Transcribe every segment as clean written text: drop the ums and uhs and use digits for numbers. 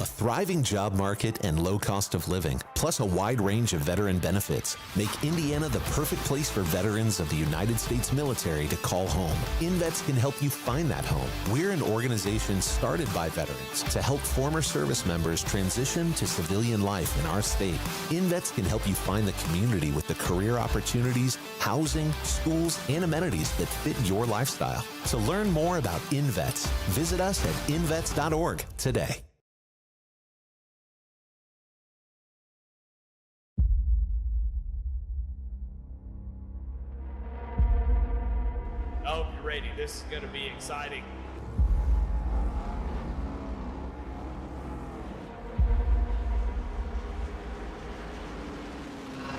A thriving job market and low cost of living, plus a wide range of veteran benefits, make Indiana the perfect place for veterans of the United States military to call home. InVets can help you find that home. We're an organization started by veterans to help former service members transition to civilian life in our state. InVets can help you find the community with the career opportunities, housing, schools, and amenities that fit your lifestyle. To learn more about InVets, visit us at invets.org today. I hope you're ready. This is going to be exciting.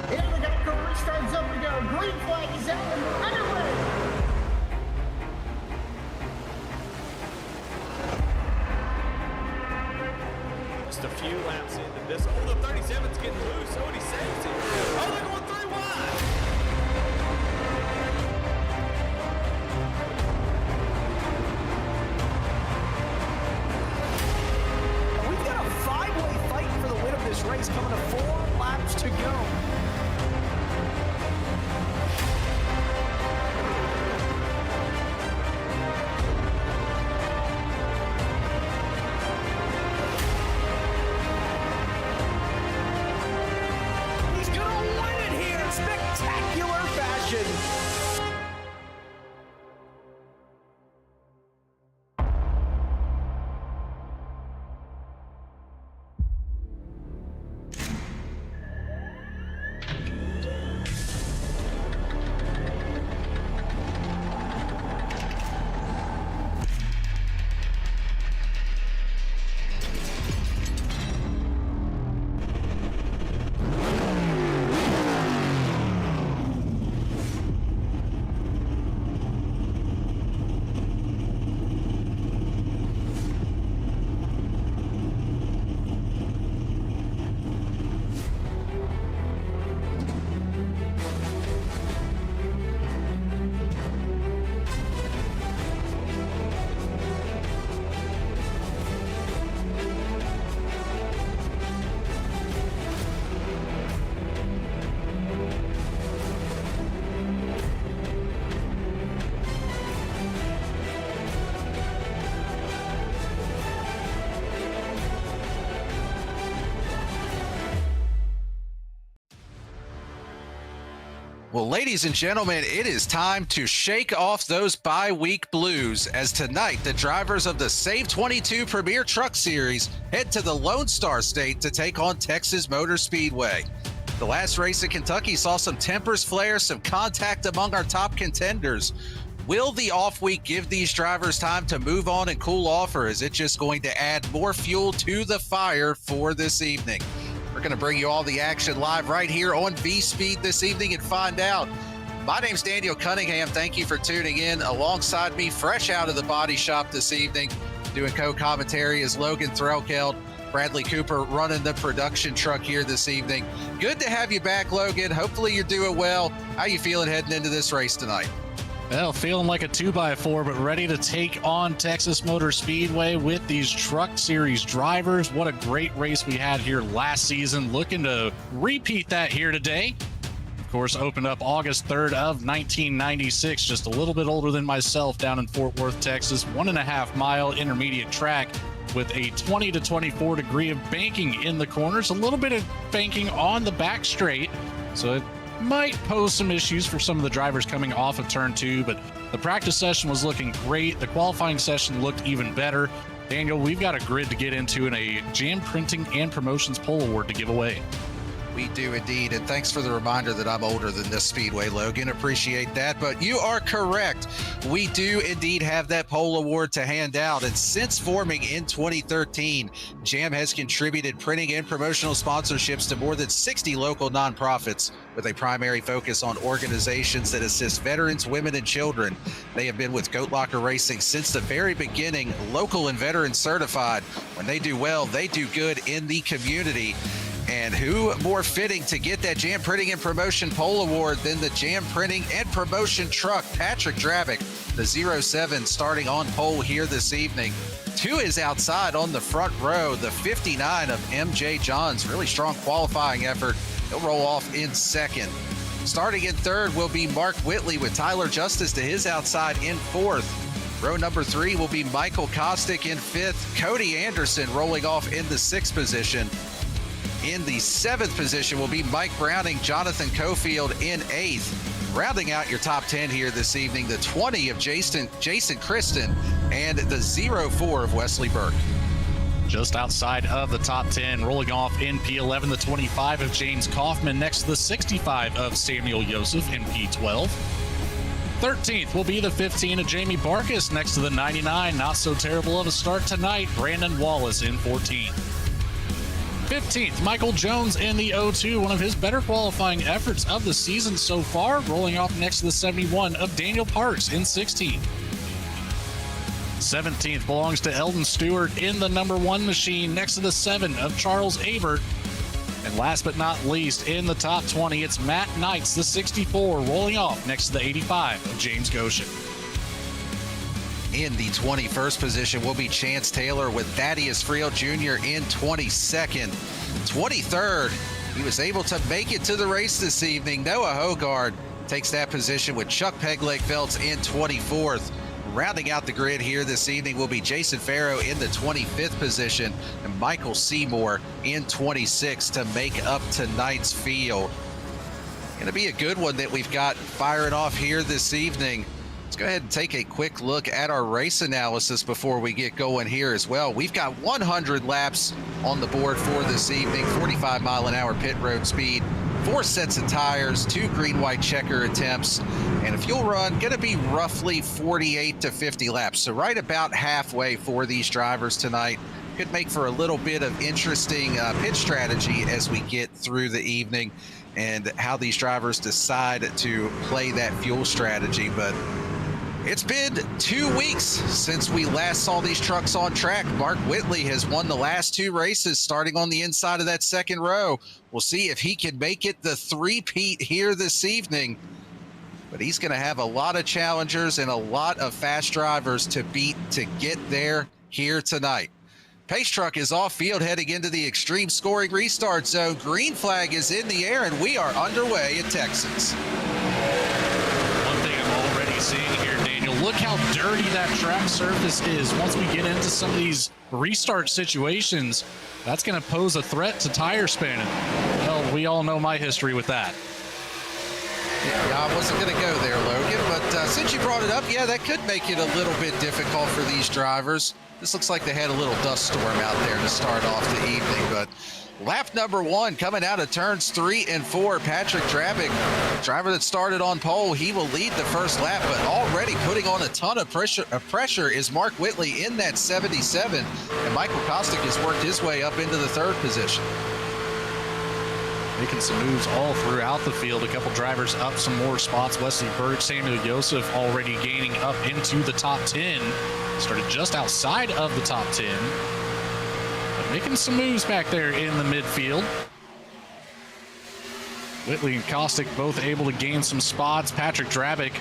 And we got career starts up to go. Green flag is out and we're underway. Just a few laps into this. Oh, the 37's getting loose. Oh, and he saves it. Oh, they're going 3 wide. We've got a 5-way fight for the win of this race coming to 4 laps to go. He's gonna win it here in spectacular fashion. Well, ladies and gentlemen, it is time to shake off those bye-week blues, as tonight the drivers of the SAVE22 Premier Truck Series head to the Lone Star State to take on Texas Motor Speedway. The last race in Kentucky saw some tempers flare, some contact among our top contenders. Will the off week give these drivers time to move on and cool off, or is it just going to add more fuel to the fire for this evening? We're going to bring you all the action live right here on V-Speed this evening and find out. My name's Daniel Cunningham. Thank you for tuning in. Alongside me, fresh out of the body shop this evening, doing co-commentary is Logan Threlkeld. Bradley Cooper running the production truck here this evening. Good to have you back, Logan. Hopefully you're doing well. How you feeling heading into this race tonight? Well, feeling like a 2x4, but ready to take on Texas Motor Speedway with these Truck Series drivers. What a great race we had here last season. Looking to repeat that here today. Of course, opened up August 3rd of 1996, just a little bit older than myself, down in Fort Worth, Texas. 1.5 mile intermediate track with a 20 to 24 degree of banking in the corners, a little bit of banking on the back straight. So it might pose some issues for some of the drivers coming off of turn 2, but the practice session was looking great. The qualifying session looked even better. Daniel, we've got a grid to get into and a Jam Printing and Promotions Pole Award to give away. We do indeed, and thanks for the reminder that I'm older than this Speedway, Logan. Appreciate that, but you are correct. We do indeed have that pole award to hand out, and since forming in 2013, JAM has contributed printing and promotional sponsorships to more than 60 local nonprofits with a primary focus on organizations that assist veterans, women, and children. They have been with Goat Locker Racing since the very beginning, local and veteran certified. When they do well, they do good in the community. And who more fitting to get that Jam Printing and Promotion Pole Award than the Jam Printing and Promotion truck, Patrick Drabick, the 07 starting on pole here this evening. To his outside on the front row, the 59 of MJ Johns. Really strong qualifying effort. He'll roll off in second. Starting in third will be Mark Whitley with Tyler Justice to his outside in fourth. Row number 3 will be Michael Kostick in fifth. Cody Anderson rolling off in the sixth position. In the seventh position will be Mike Browning, Jonathan Cofield in eighth. Rounding out your top 10 here this evening, the 20 of Jason Kristen and the 04 of Wesley Burke. Just outside of the top 10, rolling off in P11, the 25 of James Kaufman, next to the 65 of Samuel Yosef in P12. 13th will be the 15 of Jamie Barkas, next to the 99. Not so terrible of a start tonight, Brandon Wallace in 14th. 15th, Michael Jones in the 02, one of his better qualifying efforts of the season so far, rolling off next to the 71 of Daniel Parks in 16th. 17th belongs to Eldon Stewart in the number 1 machine, next to the 7 of Charles Abert. And last but not least, in the top 20, it's Matt Knights, the 64, rolling off next to the 85 of James Goshen. In the 21st position will be Chance Taylor with Thaddeus Friel Jr. in 22nd. 23rd, he was able to make it to the race this evening. Noah Hogard takes that position with Chuck Pegleg-Phelps in 24th. Rounding out the grid here this evening will be Jason Farrow in the 25th position and Michael Seymour in 26 to make up tonight's field. Going to be a good one that we've got firing off here this evening. Let's go ahead and take a quick look at our race analysis before we get going here as well. We've got 100 laps on the board for this evening, 45-mile-an-hour pit road speed, 4 sets of tires, 2 green-white checker attempts, and a fuel run going to be roughly 48 to 50 laps. So right about halfway for these drivers tonight. Could make for a little bit of interesting pit strategy as we get through the evening and how these drivers decide to play that fuel strategy. But it's been 2 weeks since we last saw these trucks on track. Mark Whitley has won the last 2 races starting on the inside of that second row. We'll see if he can make it the three-peat here this evening. But he's going to have a lot of challengers and a lot of fast drivers to beat to get there here tonight. Pace truck is off field heading into the extreme scoring restart zone. Green flag is in the air and we are underway at Texas. One thing I'm already seeing here, Daniel, look how dirty that track surface is. Once we get into some of these restart situations, that's going to pose a threat to tire spinning. Well, we all know my history with that. Yeah, I wasn't going to go there, Logan, but since you brought it up, yeah, that could make it a little bit difficult for these drivers. This looks like they had a little dust storm out there to start off the evening, but lap number 1 coming out of turns 3 and 4, Patrick Drabick, driver that started on pole, he will lead the first lap, but already putting on a ton of pressure is Mark Whitley in that 77, and Michael Kostick has worked his way up into the 3rd position. Making some moves all throughout the field. A couple drivers up some more spots. Wesley Burke, Samuel Yosef already gaining up into the top 10. Started just outside of the top 10. But making some moves back there in the midfield. Whitley and Kostick both able to gain some spots. Patrick Drabick,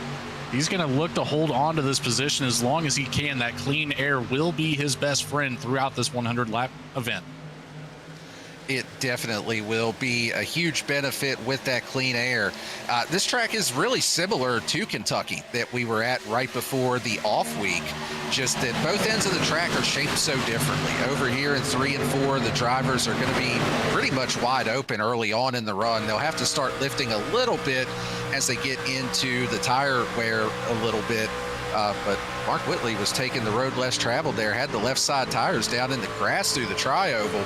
he's going to look to hold on to this position as long as he can. That clean air will be his best friend throughout this 100-lap event. It definitely will be a huge benefit with that clean air. This track is really similar to Kentucky that we were at right before the off week, just that both ends of the track are shaped so differently. Over here in 3 and 4, the drivers are going to be pretty much wide open early on in the run. They'll have to start lifting a little bit as they get into the tire wear a little bit. But Mark Whitley was taking the road less traveled there, had the left side tires down in the grass through the tri-oval.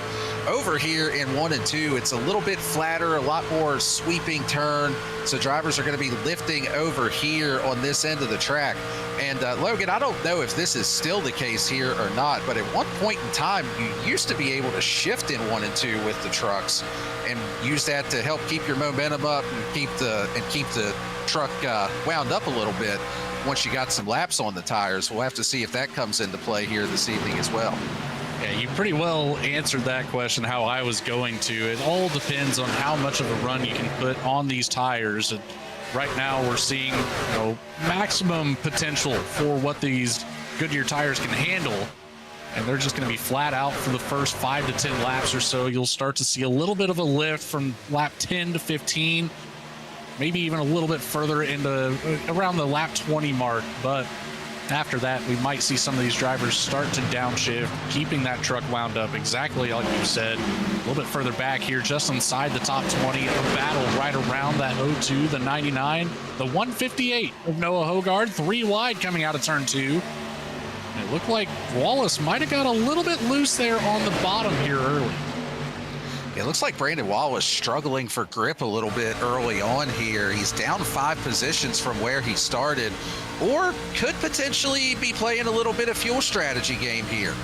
Over here in 1 and 2, it's a little bit flatter, a lot more sweeping turn. So drivers are going to be lifting over here on this end of the track. And Logan, I don't know if this is still the case here or not, but at one point in time, you used to be able to shift in 1 and 2 with the trucks and use that to help keep your momentum up and keep the truck wound up a little bit. Once you got some laps on the tires, we'll have to see if that comes into play here this evening as well. Yeah, you pretty well answered that question how I was going to. It all depends on how much of a run you can put on these tires. And right now we're seeing, maximum potential for what these Goodyear tires can handle. And they're just going to be flat out for the first 5 to 10 laps or so. You'll start to see a little bit of a lift from lap 10 to 15, maybe even a little bit further into around the lap 20 mark. But after that, we might see some of these drivers start to downshift, keeping that truck wound up exactly like you said. A little bit further back here, just inside the top 20, a battle right around that 02, the 99, the 158 of Noah Hogard, 3 wide coming out of turn 2. And it looked like Wallace might have got a little bit loose there on the bottom here early. It looks like Brandon Wallace struggling for grip a little bit early on here. He's down 5 positions from where he started, or could potentially be playing a little bit of fuel strategy game here.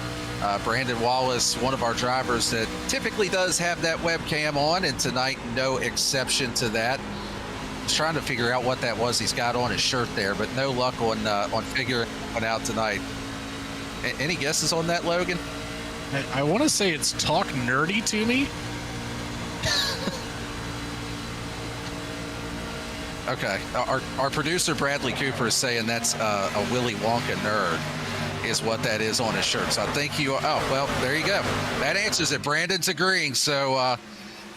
Brandon Wallace, one of our drivers that typically does have that webcam on, and tonight no exception to that. He's trying to figure out what that was he's got on his shirt there, but no luck on figuring one out tonight. Any guesses on that, Logan? I want to say it's Talk Nerdy to me. Okay, our producer Bradley Cooper is saying that's a Willy Wonka nerd is what that is on his shirt. So I think oh, well, there you go. That answers it. Brandon's agreeing. So,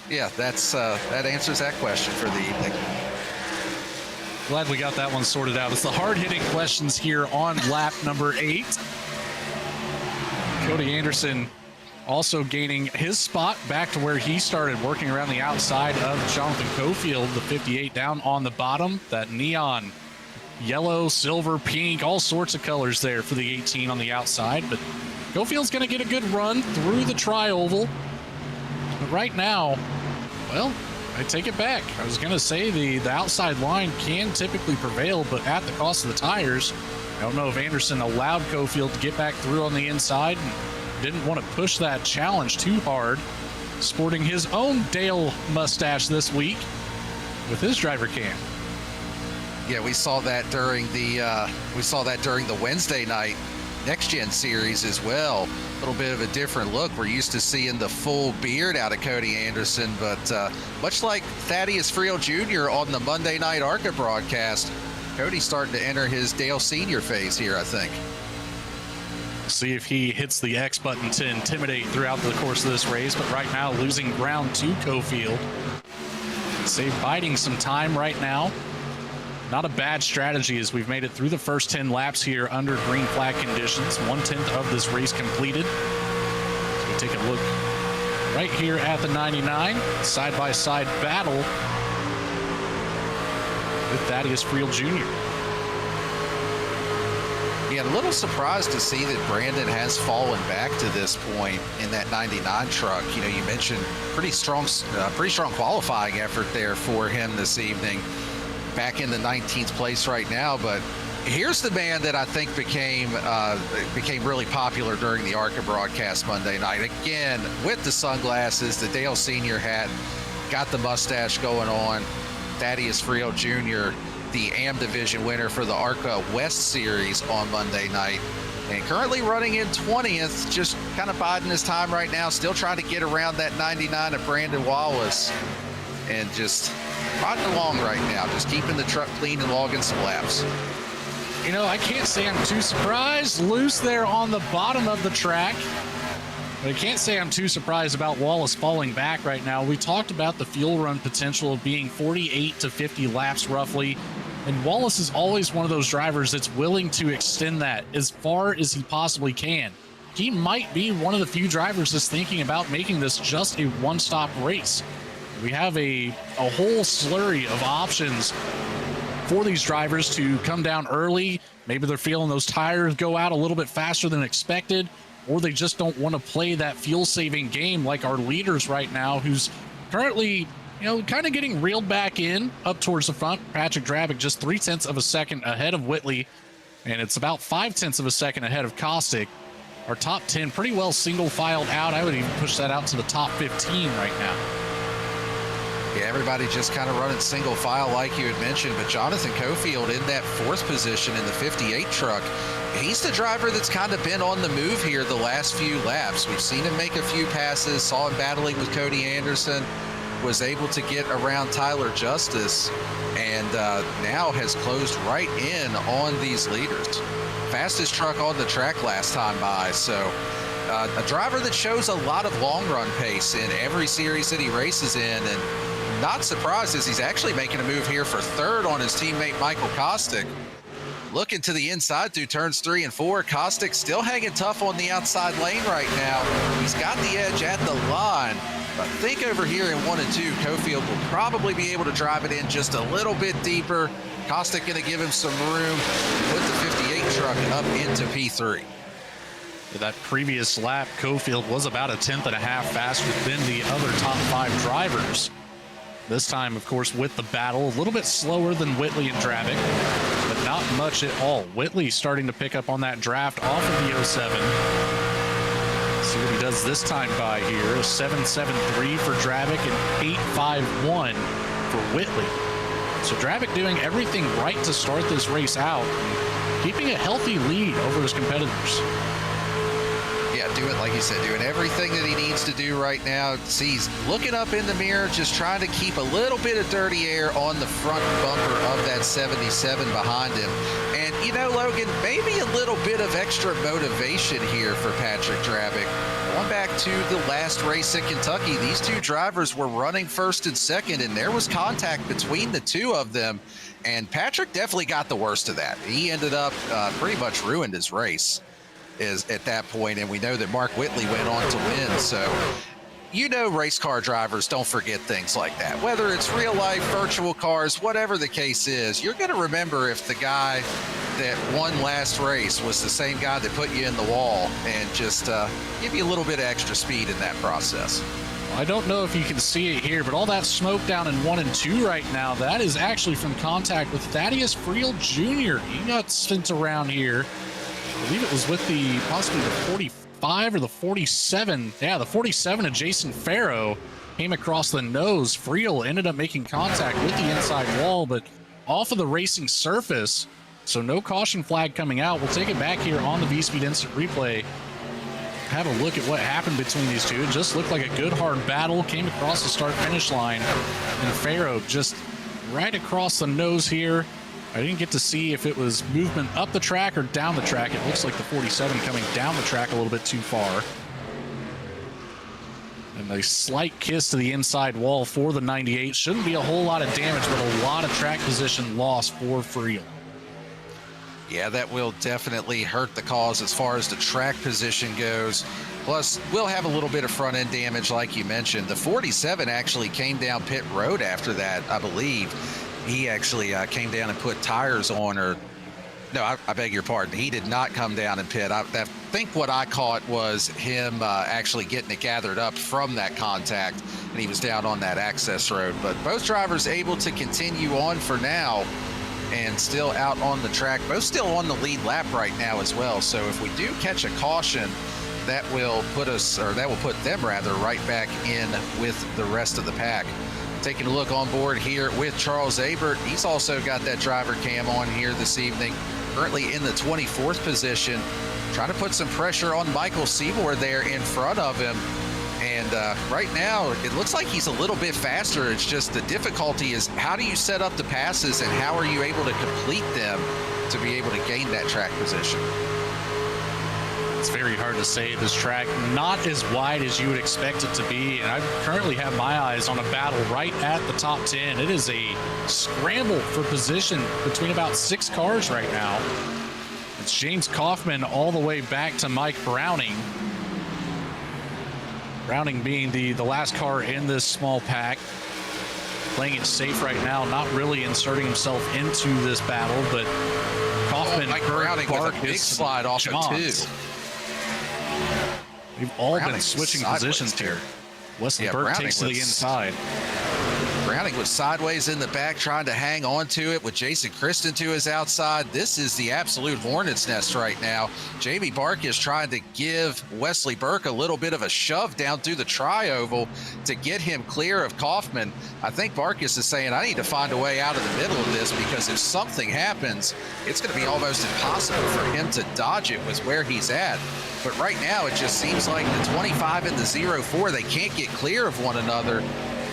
yeah, that answers that question for the evening. Glad we got that one sorted out. It's the hard-hitting questions here on lap number 8. Cody Anderson also gaining his spot back to where he started, working around the outside of Jonathan Cofield, the 58 down on the bottom. That neon yellow, silver, pink, all sorts of colors there for the 18 on the outside. But Cofield's going to get a good run through the tri-oval. But right now, well, I take it back. I was going to say the outside line can typically prevail, but at the cost of the tires. I don't know if Anderson allowed Cofield to get back through on the inside and didn't want to push that challenge too hard, sporting his own Dale mustache this week with his driver cam. Yeah, we saw that during the Wednesday night Next Gen series as well. A little bit of a different look. We're used to seeing the full beard out of Cody Anderson, but much like Thaddeus Friel Jr. on the Monday Night ARCA broadcast, Cody's starting to enter his Dale Sr. phase here, I think. See if he hits the X button to intimidate throughout the course of this race, but right now losing ground to Cofield. Save biding some time right now. Not a bad strategy as we've made it through the first 10 laps here under green flag conditions. 1/10 of this race completed. So we take a look right here at the 99. Side-by-side battle with Thaddeus Friel Jr. Yeah, a little surprised to see that Brandon has fallen back to this point in that 99 truck. You know, you mentioned pretty strong qualifying effort there for him this evening. Back in the 19th place right now, but here's the man that I think became really popular during the ARCA broadcast Monday night. Again, with the sunglasses, the Dale Sr. hat, got the mustache going on. Thaddeus Friel Jr., the AM Division winner for the ARCA West Series on Monday night, and currently running in 20th, just kind of biding his time right now, still trying to get around that 99 of Brandon Wallace, and just riding along right now, just keeping the truck clean and logging some laps. You know, I can't say I'm too surprised. Loose there on the bottom of the track. But I can't say I'm too surprised about Wallace falling back right now. We talked about the fuel run potential of being 48 to 50 laps roughly. And Wallace is always one of those drivers that's willing to extend that as far as he possibly can. He might be one of the few drivers that's thinking about making this just a one-stop race. We have a whole slurry of options for these drivers to come down early. Maybe they're feeling those tires go out a little bit faster than expected, or they just don't want to play that fuel-saving game like our leaders right now, who's currently, kind of getting reeled back in up towards the front. Patrick Drabick just 0.3 of a second ahead of Whitley, and it's about 0.5 of a second ahead of Kostick. Our top 10 pretty well single-filed out. I would even push that out to the top 15 right now. Yeah, everybody just kind of running single file like you had mentioned, but Jonathan Cofield in that 4th position in the 58 truck. he's the driver that's kind of been on the move here the last few laps. We've seen him make a few passes, saw him battling with Cody Anderson, was able to get around Tyler Justice, and now has closed right in on these leaders. Fastest truck on the track last time by, so a driver that shows a lot of long run pace in every series that he races in, and not surprised as he's actually making a move here for third on his teammate Michael Kostick. Looking to the inside through turns 3 and 4. Kostick still hanging tough on the outside lane right now. He's got the edge at the line, but I think over here in 1 and 2, Cofield will probably be able to drive it in just a little bit deeper. Kostick going to give him some room, put the 58 truck up into P3. That previous lap, Cofield was about a 10th and a half faster than the other top 5 drivers. This time, of course, with the battle, a little bit slower than Whitley and Dravic, but not much at all. Whitley starting to pick up on that draft off of the 07. See what he does this time by here. A 7.73 for Dravic and 8.51 for Whitley. So Dravic doing everything right to start this race out, and keeping a healthy lead over his competitors. Yeah, doing, like you said, doing everything that he needs to do right now. See, he's looking up in the mirror, just trying to keep a little bit of dirty air on the front bumper of that 77 behind him. And, you know, Logan, maybe a little bit of extra motivation here for Patrick Dravic. Going back to the last race in Kentucky, these two drivers were running first and second, and there was contact between the two of them. And Patrick definitely got the worst of that. He ended up pretty much ruined his race is at that point, and we know that Mark Whitley went on to win. So, you know, race car drivers don't forget things like that. Whether it's real life, virtual cars, whatever the case is, you're going to remember if the guy that won last race was the same guy that put you in the wall, and just give you a little bit of extra speed in that process. I don't know if you can see it here, but all that smoke down in 1 and 2 right now, that is actually from contact with Thaddeus Friel Jr. He got sent around here. I believe it was with the possibly the 45 or the 47. Yeah, the 47 of Jason Farrow came across the nose. Friel ended up making contact with the inside wall, but off of the racing surface. So no caution flag coming out. We'll take it back here on the V-Speed Instant Replay. Have a look at what happened between these two. It just looked like a good hard battle. Came across the start-finish line, and Farrow just right across the nose here. I didn't get to see if it was movement up the track or down the track. It looks like the 47 coming down the track a little bit too far. And a slight kiss to the inside wall for the 98. Shouldn't be a whole lot of damage, but a lot of track position loss for Friel. Yeah, that will definitely hurt the cause as far as the track position goes. Plus, we'll have a little bit of front end damage like you mentioned. The 47 actually came down pit road after that, I believe. He actually came down and put tires on, or no, I beg your pardon. He did not come down and pit. I think what I caught was him actually getting it gathered up from that contact, and he was down on that access road. But both drivers able to continue on for now and still out on the track. Both still on the lead lap right now as well. So if we do catch a caution, that will put us, or that will put them rather, right back in with the rest of the pack. Taking a look on board here with Charles Abert. He's also got that driver cam on here this evening. Currently in the 24th position. Trying to put some pressure on Michael Seymour there in front of him. And right now, it looks like he's a little bit faster. It's just the difficulty is how do you set up the passes and how are you able to complete them to be able to gain that track position? It's very hard to say. This track not as wide as you would expect it to be, and I currently have my eyes on a battle right at the top 10. It is a scramble for position between about 6 cars right now. It's James Kaufman all the way back to Mike Browning. Browning being the last car in this small pack. Playing it safe right now, not really inserting himself into this battle, but Kaufman, Mike Browning with a big slide off of 2. We've all been switching positions here. Wesley Burke takes to the inside. Browning was sideways in the back trying to hang on to it with Jason Kristen to his outside. This is the absolute hornet's nest right now. Jamie Barkis trying to give Wesley Burke a little bit of a shove down through the tri-oval to get him clear of Kaufman. I think Barkis is saying, I need to find a way out of the middle of this, because if something happens, it's going to be almost impossible for him to dodge it with where he's at. But right now, it just seems like the 25 and the 0-4, they can't get clear of one another.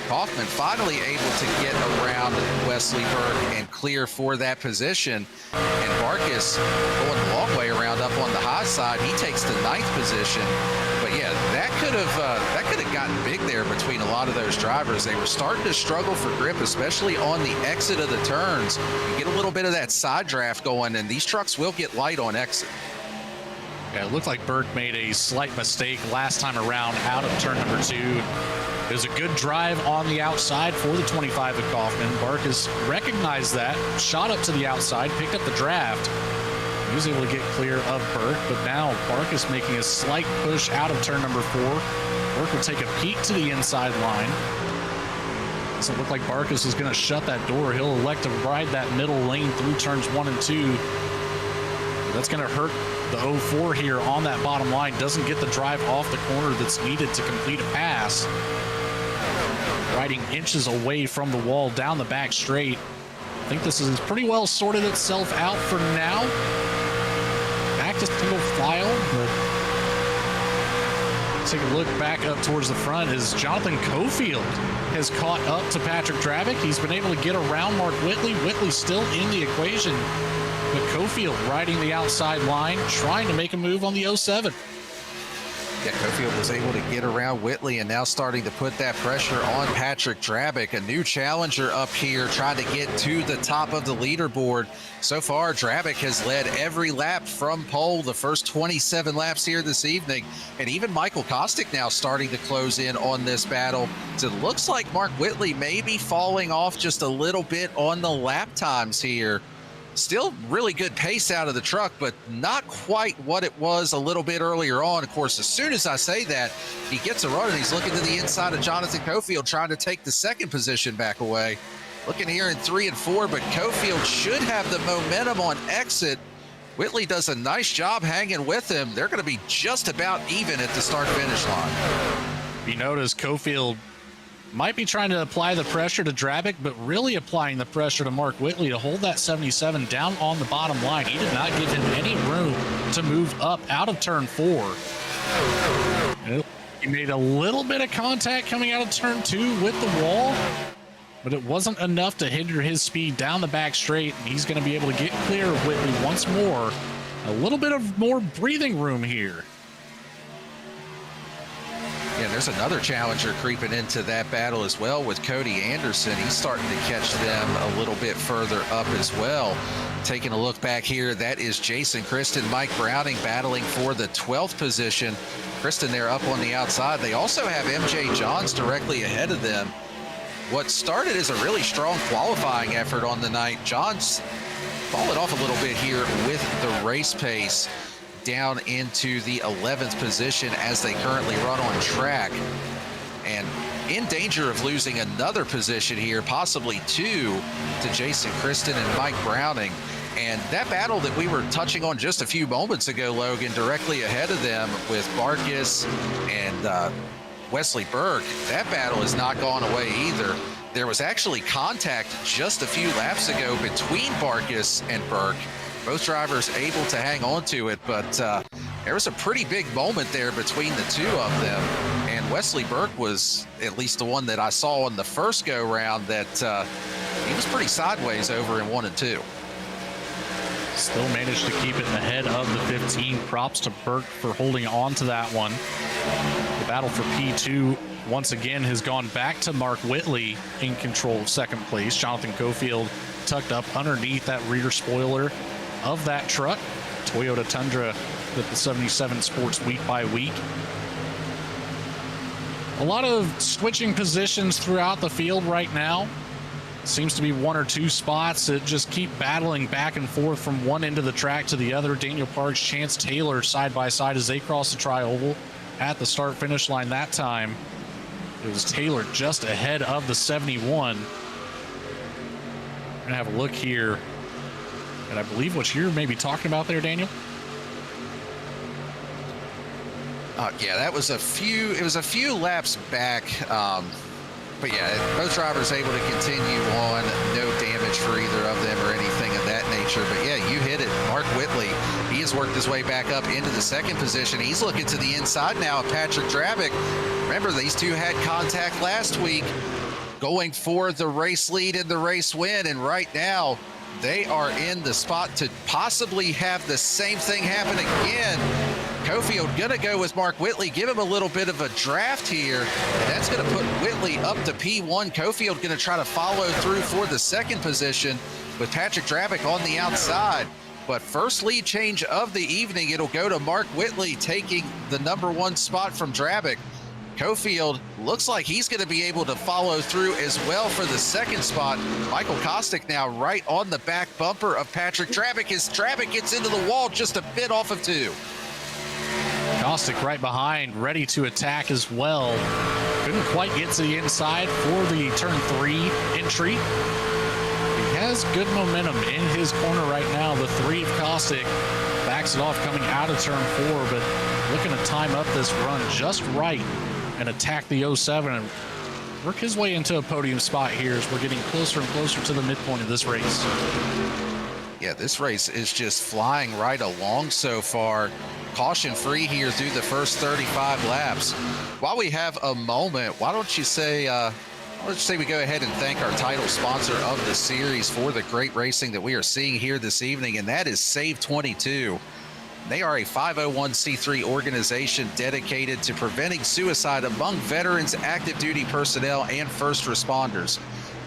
Kaufman finally able to get around Wesley Burke and clear for that position. And Barkis going the long way around up on the high side. He takes the 9th position. But yeah, that could have gotten big there between a lot of those drivers. They were starting to struggle for grip, especially on the exit of the turns. You get a little bit of that side draft going, and these trucks will get light on exit. Yeah, it looked like Burke made a slight mistake last time around out of turn number 2. It was a good drive on the outside for the 25 of Kaufman. Barkis recognized that, shot up to the outside, picked up the draft. He was able to get clear of Burke, but now Barkis making a slight push out of turn number 4. Burke will take a peek to the inside line. Doesn't look like Barkis is going to shut that door. He'll elect to ride that middle lane through turns 1 and 2. That's going to hurt the 04 here on that bottom line. Doesn't get the drive off the corner that's needed to complete a pass. Riding inches away from the wall down the back straight. I think this has pretty well sorted itself out for now. Back to single file. Take a look back up towards the front as Jonathan Cofield has caught up to Patrick Dravick. He's been able to get around Mark Whitley. Whitley's still in the equation, but Cofield riding the outside line, trying to make a move on the 07. Yeah, Cofield was able to get around Whitley and now starting to put that pressure on Patrick Drabick, a new challenger up here trying to get to the top of the leaderboard. So far, Drabick has led every lap from pole the first 27 laps here this evening. And even Michael Kostick now starting to close in on this battle. So it looks like Mark Whitley may be falling off just a little bit on the lap times here. Still really good pace out of the truck, but not quite what it was a little bit earlier on. Of course, as soon as I say that, he gets a run and he's looking to the inside of Jonathan Cofield, trying to take the 2nd position back away. Looking here in 3 and 4, but Cofield should have the momentum on exit. Whitley does a nice job hanging with him. They're going to be just about even at the start-finish line. You notice Cofield might be trying to apply the pressure to Drabick, but really applying the pressure to Mark Whitley to hold that 77 down on the bottom line. He did not give him any room to move up out of turn 4. He made a little bit of contact coming out of turn 2 with the wall, but it wasn't enough to hinder his speed down the back straight, and he's going to be able to get clear of Whitley once more. A little bit of more breathing room here. Yeah, there's another challenger creeping into that battle as well with Cody Anderson. He's starting to catch them a little bit further up as well. Taking a look back here, that is Jason Kristen, Mike Browning battling for the 12th position. Kristen there up on the outside. They also have MJ Johns directly ahead of them. What started as a really strong qualifying effort on the night, Johns falling off a little bit here with the race pace, down into the 11th position as they currently run on track, and in danger of losing another position here, possibly 2, to Jason Kristen and Mike Browning. And that battle that we were touching on just a few moments ago, Logan, directly ahead of them with Barkis and Wesley Burke, that battle has not gone away either. There was actually contact just a few laps ago between Barkis and Burke. Both drivers able to hang on to it, but there was a pretty big moment there between the two of them. And Wesley Burke was at least the one that I saw on the first go-round that he was pretty sideways over in 1 and 2. Still managed to keep it in the head of the 15. Props to Burke for holding on to that one. The battle for P2 once again has gone back to Mark Whitley in control of 2nd place. Jonathan Cofield tucked up underneath that rear spoiler of that truck, Toyota Tundra that the 77 sports week by week. A lot of switching positions throughout the field right now. Seems to be 1 or 2 spots that just keep battling back and forth from one end of the track to the other. Daniel Parks, Chance Taylor side by side as they cross the tri-oval at the start-finish line that time. It was Taylor just ahead of the 71. We're gonna have a look here, and I believe what you're maybe talking about there, Daniel. Yeah, that was a few laps back. But yeah, both drivers able to continue on, no damage for either of them or anything of that nature. But yeah, you hit it. Mark Whitley, he has worked his way back up into the second position. He's looking to the inside now of Patrick Drabick. Remember, these two had contact last week, going for the race lead and the race win. And right now, they are in the spot to possibly have the same thing happen again. Cofield gonna go with Mark Whitley, give him a little bit of a draft here, and that's gonna put Whitley up to P1. Cofield gonna try to follow through for the second position with Patrick Drabick on the outside. But first lead change of the evening, it'll go to Mark Whitley taking the #1 spot from Drabick. Cofield looks like he's going to be able to follow through as well for the second spot. Michael Kostick now right on the back bumper of Patrick Drabick as Drabick gets into the wall just a bit off of 2. Kostick right behind, ready to attack as well. Couldn't quite get to the inside for the turn 3 entry. He has good momentum in his corner right now. The 3 of Kostick backs it off coming out of turn 4, but looking to time up this run just right and attack the 07 and work his way into a podium spot here as we're getting closer and closer to the midpoint of this race. Yeah, this race is just flying right along so far. Caution free here through the first 35 laps. While we have a moment, why don't you say we go ahead and thank our title sponsor of the series for the great racing that we are seeing here this evening, and that is SAVE22. They are a 501c3 organization dedicated to preventing suicide among veterans, active duty personnel, and first responders.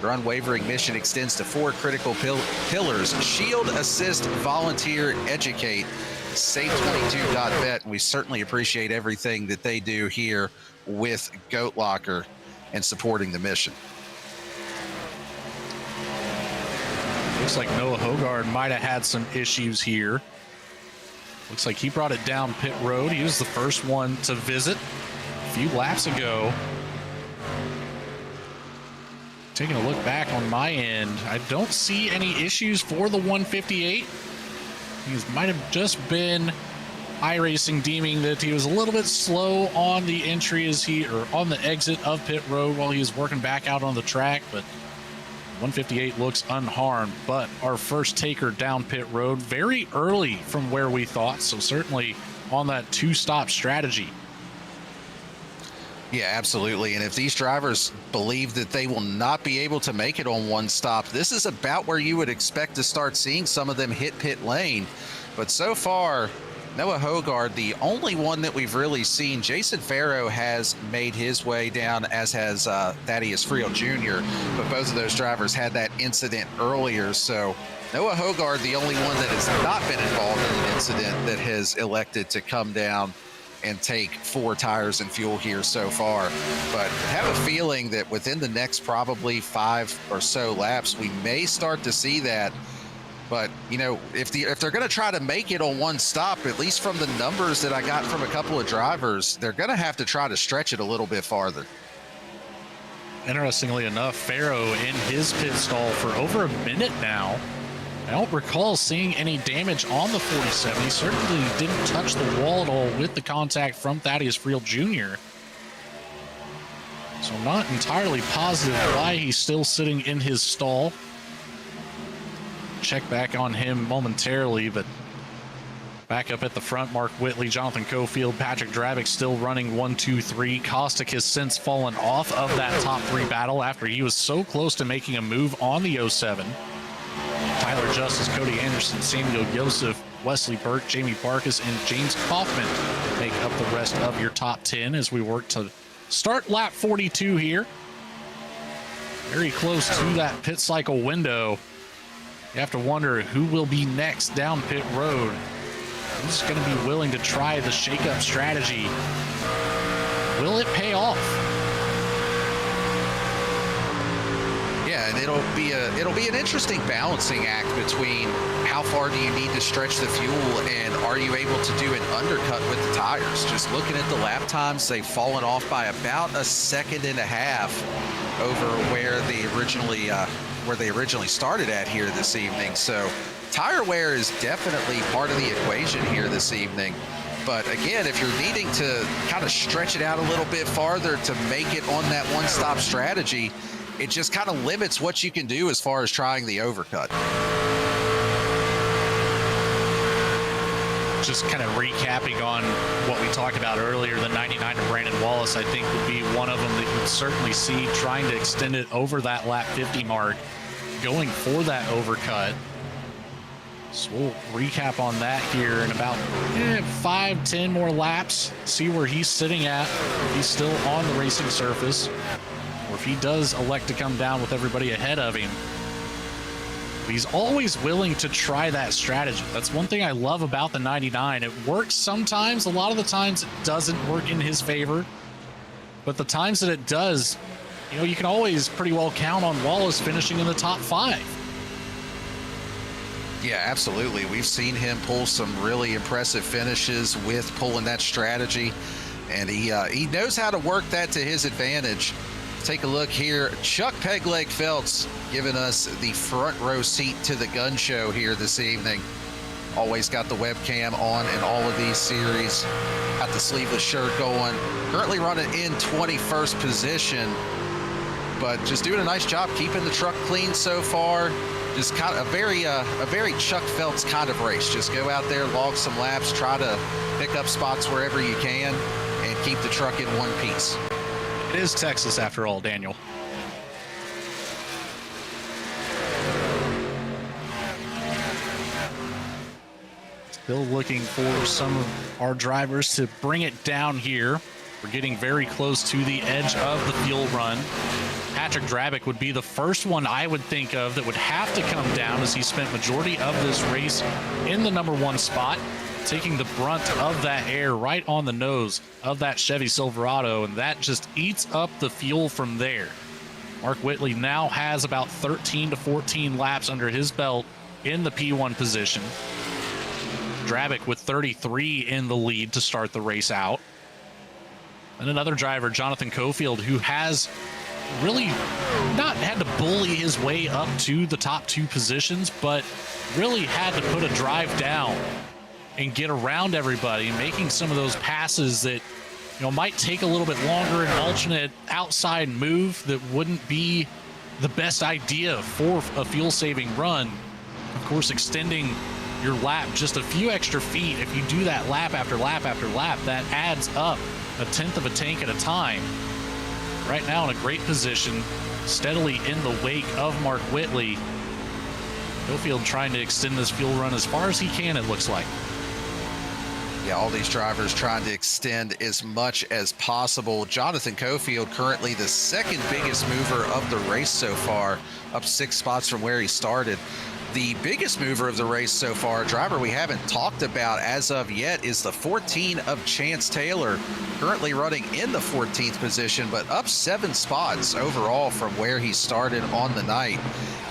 Their unwavering mission extends to 4 critical pillars: shield, assist, volunteer, educate. Save22.bet, and we certainly appreciate everything that they do here with Goat Locker and supporting the mission. Looks like Noah Hogard might have had some issues here. Looks like he brought it down pit road. He was the first one to visit a few laps ago. Taking a look back on my end, I don't see any issues for the 158. He might have just been iRacing deeming that he was a little bit slow on the entry on the exit of pit road while he was working back out on the track, but 158 looks unharmed. But our first taker down pit road very early from where we thought, so certainly on that 2-stop strategy. Yeah, absolutely. And if these drivers believe that they will not be able to make it on 1 stop, this is about where you would expect to start seeing some of them hit pit lane. But so far, Noah Hogard, the only one that we've really seen. Jason Farrow has made his way down, as has Thaddeus Friel Jr., but both of those drivers had that incident earlier. So Noah Hogard, the only one that has not been involved in an incident that has elected to come down and take 4 tires and fuel here so far. But I have a feeling that within the next probably 5 or so laps, we may start to see that. But, you know, if they're going to try to make it on 1 stop, at least from the numbers that I got from a couple of drivers, they're going to have to try to stretch it a little bit farther. Interestingly enough, Farrow in his pit stall for over a minute now. I don't recall seeing any damage on the 47. He certainly didn't touch the wall at all with the contact from Thaddeus Friel Jr. So I'm not entirely positive why he's still sitting in his stall. Check back on him momentarily, but back up at the front, Mark Whitley, Jonathan Cofield, Patrick Drabick still running 1, 2, 3. Kostick has since fallen off of that top 3 battle after he was so close to making a move on the 07. Tyler Justice, Cody Anderson, Samuel Yosef, Wesley Burke, Jamie Barkas, and James Kaufman make up the rest of your top 10 as we work to start lap 42 here. Very close to that pit cycle window. You have to wonder who will be next down pit road. Who's going to be willing to try the shake-up strategy? Will it pay off? Yeah, Yeah, and it'll be an interesting balancing act between how far do you need to stretch the fuel and are you able to do an undercut with the tires. Just looking at the lap times, they've fallen off by about a second and a half over where they originally started at here this evening. So tire wear is definitely part of the equation here this evening. But again, if you're needing to kind of stretch it out a little bit farther to make it on that one-stop strategy, it just kind of limits what you can do as far as trying the overcut. Just kind of recapping on what we talked about earlier, the 99 of Brandon Wallace, I think, would be one of them that you would certainly see trying to extend it over that lap 50 mark, going for that overcut. So we'll recap on that here in about 5-10 more laps, see where he's sitting at, if he's still on the racing surface, or if he does elect to come down with everybody ahead of him. But he's always willing to try that strategy. That's one thing I love about the 99. It works sometimes. A lot of the times it doesn't work in his favor. But the times that it does, you know, you can always pretty well count on Wallace finishing in the top 5. Yeah, absolutely. We've seen him pull some really impressive finishes with pulling that strategy, and he knows how to work that to his advantage. Take a look here. Chuck Pegleg Phelps giving us the front row seat to the gun show here this evening. Always got the webcam on in all of these series. Got the sleeveless shirt going. Currently running in 21st position, but just doing a nice job keeping the truck clean so far. Just kind of a very Chuck Phelps kind of race. Just go out there, log some laps, try to pick up spots wherever you can, and keep the truck in one piece. It is Texas after all, Daniel. Still looking for some of our drivers to bring it down here. We're getting very close to the edge of the fuel run. Patrick Drabick would be the first one I would think of that would have to come down, as he spent majority of this race in the #1 spot, taking the brunt of that air right on the nose of that Chevy Silverado, and that just eats up the fuel from there. Mark Whitley now has about 13 to 14 laps under his belt in the P1 position. Drabick with 33 in the lead to start the race out. And another driver, Jonathan Cofield, who has really not had to bully his way up to the top 2 positions, but really had to put a drive down and get around everybody, making some of those passes that, you know, might take a little bit longer, an alternate outside move that wouldn't be the best idea for a fuel-saving run. Of course, extending your lap just a few extra feet, if you do that lap after lap after lap, that adds up a tenth of a tank at a time. Right now in a great position, steadily in the wake of Mark Whitley. Cofield trying to extend this fuel run as far as he can, it looks like. Yeah, all these drivers trying to extend as much as possible. Jonathan Cofield currently the second biggest mover of the race so far, up 6 spots from where he started. The biggest mover of the race so far, a driver we haven't talked about as of yet, is the 14 of Chance Taylor, currently running in the 14th position, but up 7 spots overall from where he started on the night.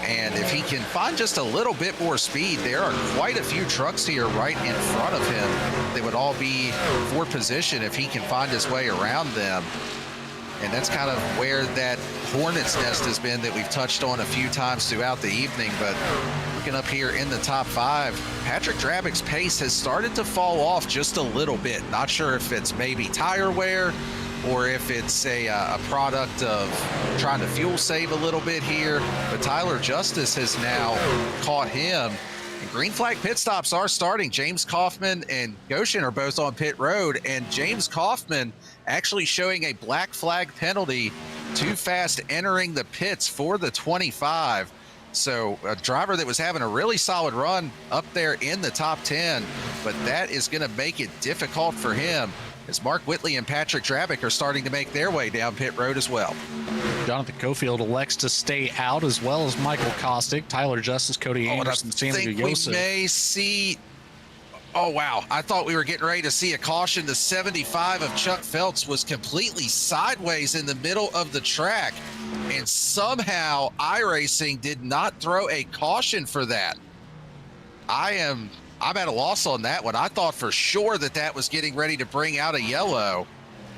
And if he can find just a little bit more speed, there are quite a few trucks here right in front of him that would all be for position if he can find his way around them. And that's kind of where that hornet's nest has been that we've touched on a few times throughout the evening. But looking up here in the top 5, Patrick Drabick's pace has started to fall off just a little bit. Not sure if it's maybe tire wear or if it's a product of trying to fuel save a little bit here. But Tyler Justice has now caught him. And green flag pit stops are starting. James Kaufman and Goshen are both on pit road, and James Kaufman actually showing a black flag penalty, too fast entering the pits for the 25. So a driver that was having a really solid run up there in the top 10, but that is going to make it difficult for him as Mark Whitley and Patrick Drabick are starting to make their way down pit road as well. Jonathan Cofield elects to stay out, as well as Michael Kostick, Tyler Justice, Cody Anderson, Sammy Guyosa. We may see Oh, wow. I thought we were getting ready to see a caution. The 75 of Chuck Phelps was completely sideways in the middle of the track. And somehow iRacing did not throw a caution for that. I'm at a loss on that one. I thought for sure that was getting ready to bring out a yellow.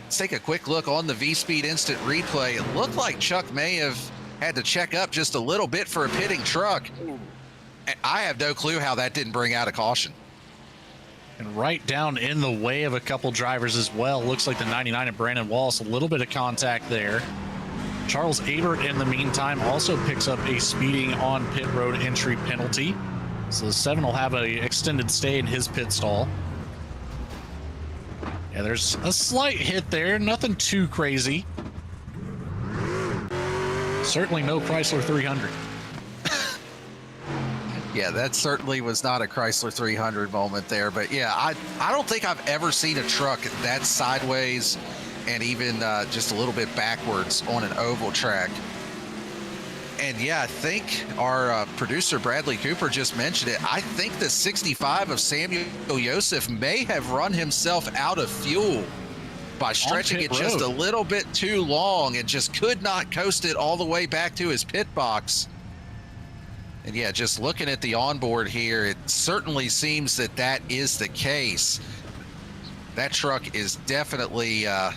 Let's take a quick look on the V-Speed instant replay. It looked like Chuck may have had to check up just a little bit for a pitting truck. I have no clue how that didn't bring out a caution. And right down in the way of a couple drivers as well. Looks like the 99 of Brandon Wallace, a little bit of contact there. Charles Abert, in the meantime, also picks up a speeding on pit road entry penalty. So the 7 will have an extended stay in his pit stall. Yeah, there's a slight hit there, nothing too crazy. Certainly no Chrysler 300. Yeah, that certainly was not a Chrysler 300 moment there. But yeah, I don't think I've ever seen a truck that sideways and even just a little bit backwards on an oval track. And yeah, I think our producer Bradley Cooper just mentioned it. I think the 65 of Samuel Joseph may have run himself out of fuel by stretching it just a little bit too long and just could not coast it all the way back to his pit box. And yeah, just looking at the onboard here, it certainly seems that is the case. That truck is definitely, that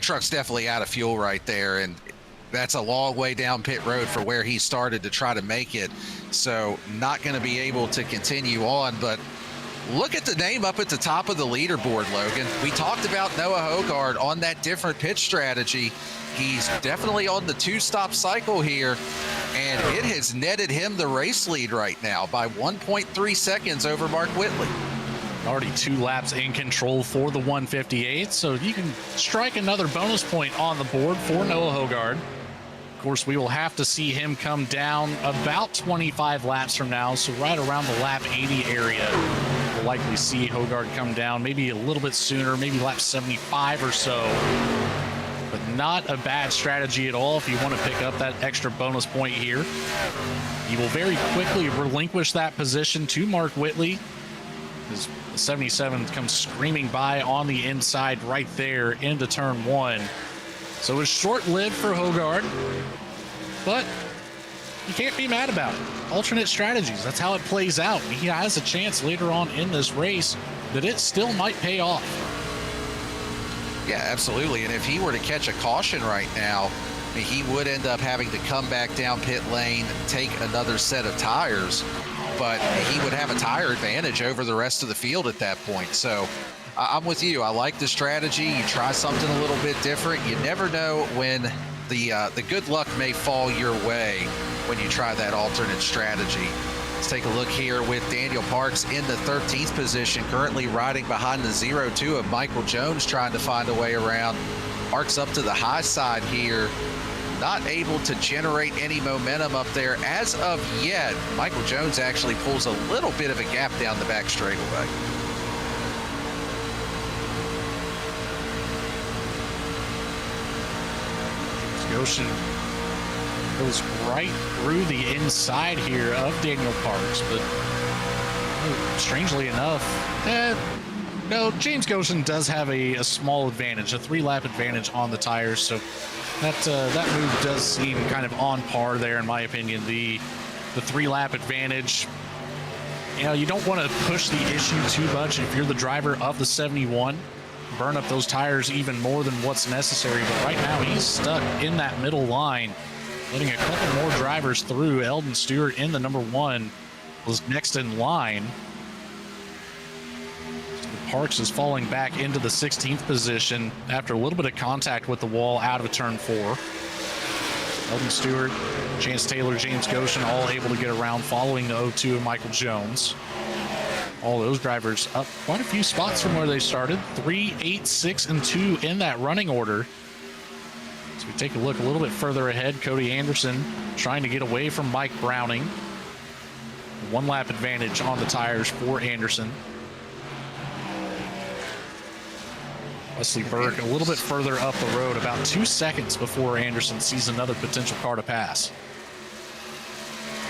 truck's definitely out of fuel right there. And that's a long way down pit road for where he started to try to make it. So not going to be able to continue on. But look at the name up at the top of the leaderboard, Logan. We talked about Noah Hogard on that different pitch strategy. He's definitely on the 2-stop cycle here, and it has netted him the race lead right now by 1.3 seconds over Mark Whitley. Already 2 laps in control for the 158, so you can strike another bonus point on the board for Noah Hogard. Of course, we will have to see him come down about 25 laps from now, so right around the lap 80 area. We'll likely see Hogard come down maybe a little bit sooner, maybe lap 75 or so. But not a bad strategy at all if you want to pick up that extra bonus point here. He will very quickly relinquish that position to Mark Whitley. His 77 comes screaming by on the inside right there into turn 1. So it's short-lived for Hogard, but you can't be mad about it. Alternate strategies, that's how it plays out. He has a chance later on in this race that it still might pay off. Yeah, absolutely. And if he were to catch a caution right now, I mean, he would end up having to come back down pit lane, take another set of tires, but he would have a tire advantage over the rest of the field at that point. So I'm with you. I like the strategy. You try something a little bit different. You never know when the good luck may fall your way when you try that alternate strategy. Let's take a look here with Daniel Parks in the 13th position, currently riding behind the 0-2 of Michael Jones, trying to find a way around. Parks up to the high side here, not able to generate any momentum up there as of yet. Michael Jones actually pulls a little bit of a gap down the back straightaway. Goshen goes right through the inside here of Daniel Parks, but strangely enough, no, James Goshen does have a small advantage, a 3-lap advantage on the tires, so that move does seem kind of on par there, in my opinion. The 3-lap advantage, you know, you don't want to push the issue too much if you're the driver of the 71. Burn up those tires even more than what's necessary, but right now he's stuck in that middle line, letting a couple more drivers through. Eldon Stewart in the number 1 was next in line. So Parks is falling back into the 16th position after a little bit of contact with the wall out of turn 4. Eldon Stewart, Chance Taylor, James Goshen all able to get around following the 0-2 of Michael Jones. All those drivers up quite a few spots from where they started. 3, 8, 6, and 2 in that running order. So we take a look a little bit further ahead. Cody Anderson trying to get away from Mike Browning. 1-lap advantage on the tires for Anderson. Wesley Burke a little bit further up the road, about 2 seconds before Anderson sees another potential car to pass.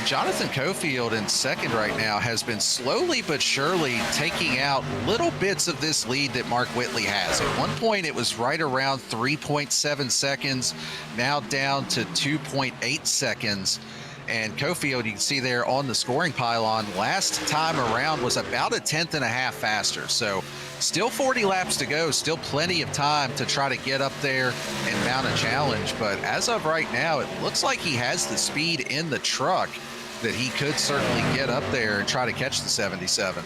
Jonathan Cofield in second right now has been slowly but surely taking out little bits of this lead that Mark Whitley has. At one point, it was right around 3.7 seconds, now down to 2.8 seconds. And Cofield, you can see there on the scoring pylon, last time around was about a tenth and a half faster. So still 40 laps to go, still plenty of time to try to get up there and mount a challenge. But as of right now, it looks like he has the speed in the truck that he could certainly get up there and try to catch the 77.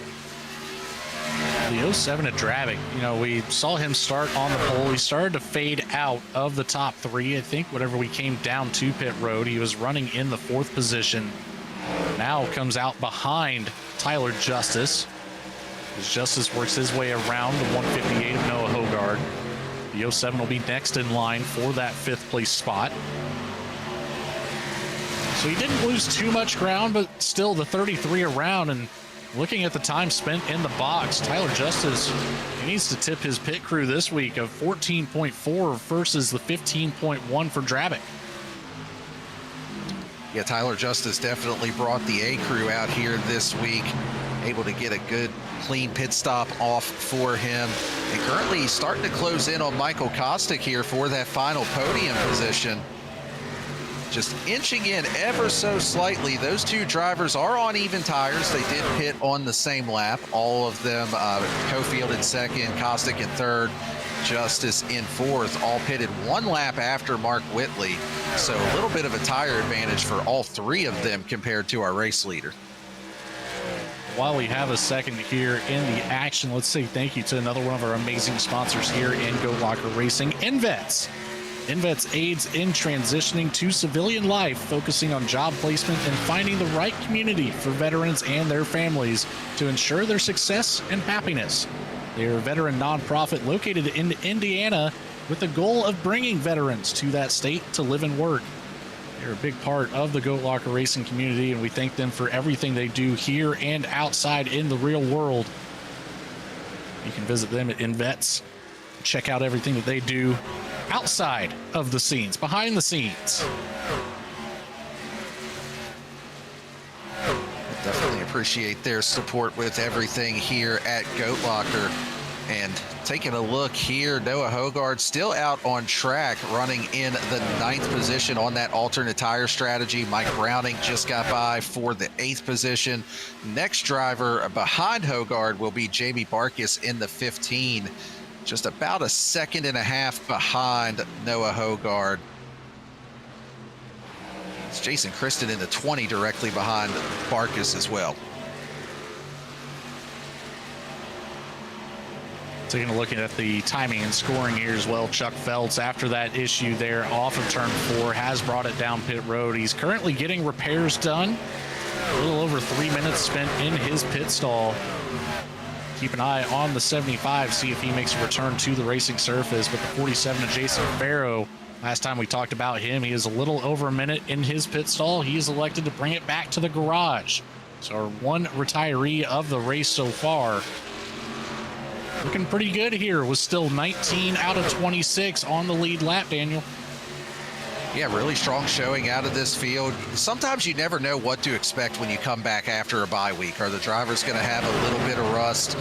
The 07 at Dravik, you know, we saw him start on the pole. He started to fade out of the top three. I think whenever we came down to pit road, he was running in the 4th position. Now comes out behind Tyler Justice, as Justice works his way around the 158 of Noah Hogard. The 07 will be next in line for that 5th place spot. So he didn't lose too much ground, but still the 33 around. And looking at the time spent in the box, Tyler Justice, he needs to tip his pit crew this week of 14.4 versus the 15.1 for Dravik. Yeah, Tyler Justice definitely brought the A crew out here this week, able to get a good clean pit stop off for him. And currently he's starting to close in on Michael Kostick here for that final podium position. Just inching in ever so slightly. Those two drivers are on even tires. They did pit on the same lap. All of them, Cofield in second, Kostick in third, Justice in fourth, all pitted one lap after Mark Whitley. So a little bit of a tire advantage for all three of them compared to our race leader. While we have a second here in the action, let's say thank you to another one of our amazing sponsors here in Go Locker Racing, InVets. InVets aids in transitioning to civilian life, focusing on job placement and finding the right community for veterans and their families to ensure their success and happiness. They are a veteran nonprofit located in Indiana with the goal of bringing veterans to that state to live and work. They're a big part of the Goat Locker Racing community, and we thank them for everything they do here and outside in the real world. You can visit them at InVets, check out everything that they do outside of the scenes, behind the scenes. Definitely appreciate their support with everything here at Goat Locker. And taking a look here, Noah Hogard still out on track, running in the 9th position on that alternate tire strategy. Mike Browning just got by for the 8th position. Next driver behind Hogard will be Jamie Barkis in the 15. Just about a second and a half behind Noah Hogard. It's Jason Kristen in the 20 directly behind Barkis as well. Taking a look at the timing and scoring here as well, Chuck Phelps, after that issue there off of turn 4, has brought it down pit road. He's currently getting repairs done. A little over 3 minutes spent in his pit stall. Keep an eye on the 75, see if he makes a return to the racing surface. But the 47 of Jason Farrow, last time we talked about him, he is a little over a minute in his pit stall. He is elected to bring it back to the garage. So our one retiree of the race so far. Looking pretty good here, was still 19 out of 26 on the lead lap, Daniel. Yeah, really strong showing out of this field. Sometimes you never know what to expect when you come back after a bye week. Are the drivers going to have a little bit of rust?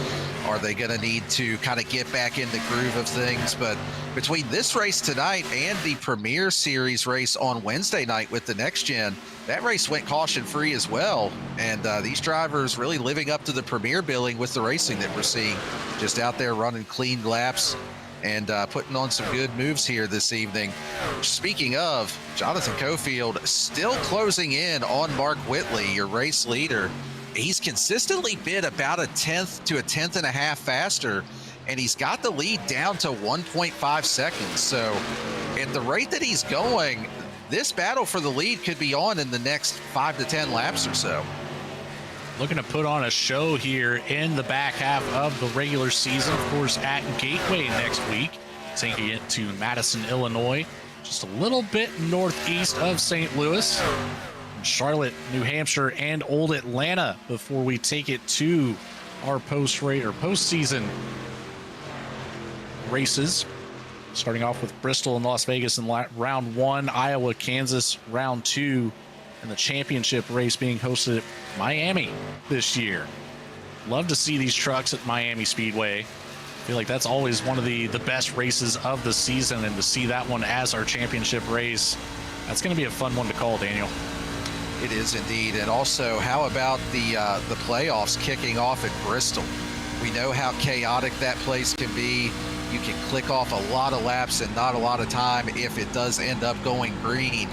Are they going to need to kind of get back in the groove of things? But between this race tonight and the Premier Series race on Wednesday night with the Next Gen, that race went caution-free as well. And these drivers really living up to the Premier billing with the racing that we're seeing. Just out there running clean laps and putting on some good moves here this evening. Speaking of, Jonathan Cofield still closing in on Mark Whitley, your race leader. He's consistently been about a tenth to a tenth and a half faster, and he's got the lead down to 1.5 seconds. So at the rate that he's going, this battle for the lead could be on in the next 5 to 10 laps or so. Looking to put on a show here in the back half of the regular season, of course, at Gateway next week. Taking it to Madison, Illinois, just a little bit northeast of St. Louis. Charlotte, New Hampshire, and Old Atlanta before we take it to our postseason races. Starting off with Bristol and Las Vegas in round 1, Iowa, Kansas, round 2, and the championship race being hosted at Miami this year. Love to see these trucks at Miami Speedway. I feel like that's always one of the best races of the season, and to see that one as our championship race, that's going to be a fun one to call, Daniel. It is indeed. And also, how about the playoffs kicking off at Bristol? We know how chaotic that place can be. You can click off a lot of laps and not a lot of time if it does end up going green.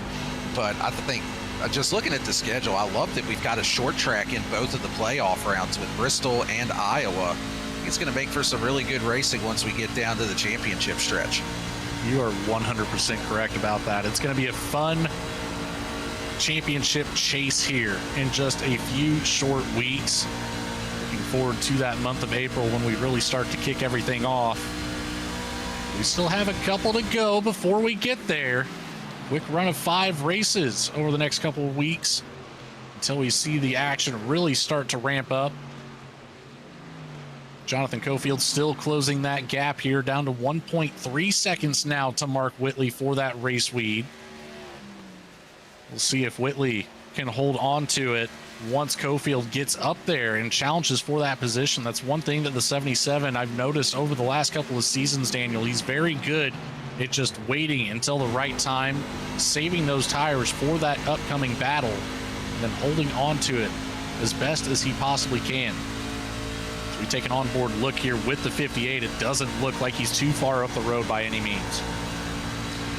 But I think, just looking at the schedule, I love that we've got a short track in both of the playoff rounds with Bristol and Iowa. It's going to make for some really good racing once we get down to the championship stretch. You are 100% correct about that. It's going to be a fun championship chase here in just a few short weeks. Looking forward to that month of April when we really start to kick everything off. We still have a couple to go before we get there. Quick run of 5 races over the next couple of weeks until we see the action really start to ramp up. Jonathan Cofield still closing that gap here down to 1.3 seconds now to Mark Whitley for that race lead. We'll see if Whitley can hold on to it once Cofield gets up there and challenges for that position. That's one thing that the 77 I've noticed over the last couple of seasons, Daniel. He's very good at just waiting until the right time, saving those tires for that upcoming battle, and then holding on to it as best as he possibly can. So we take an onboard look here with the 58. It doesn't look like he's too far up the road by any means.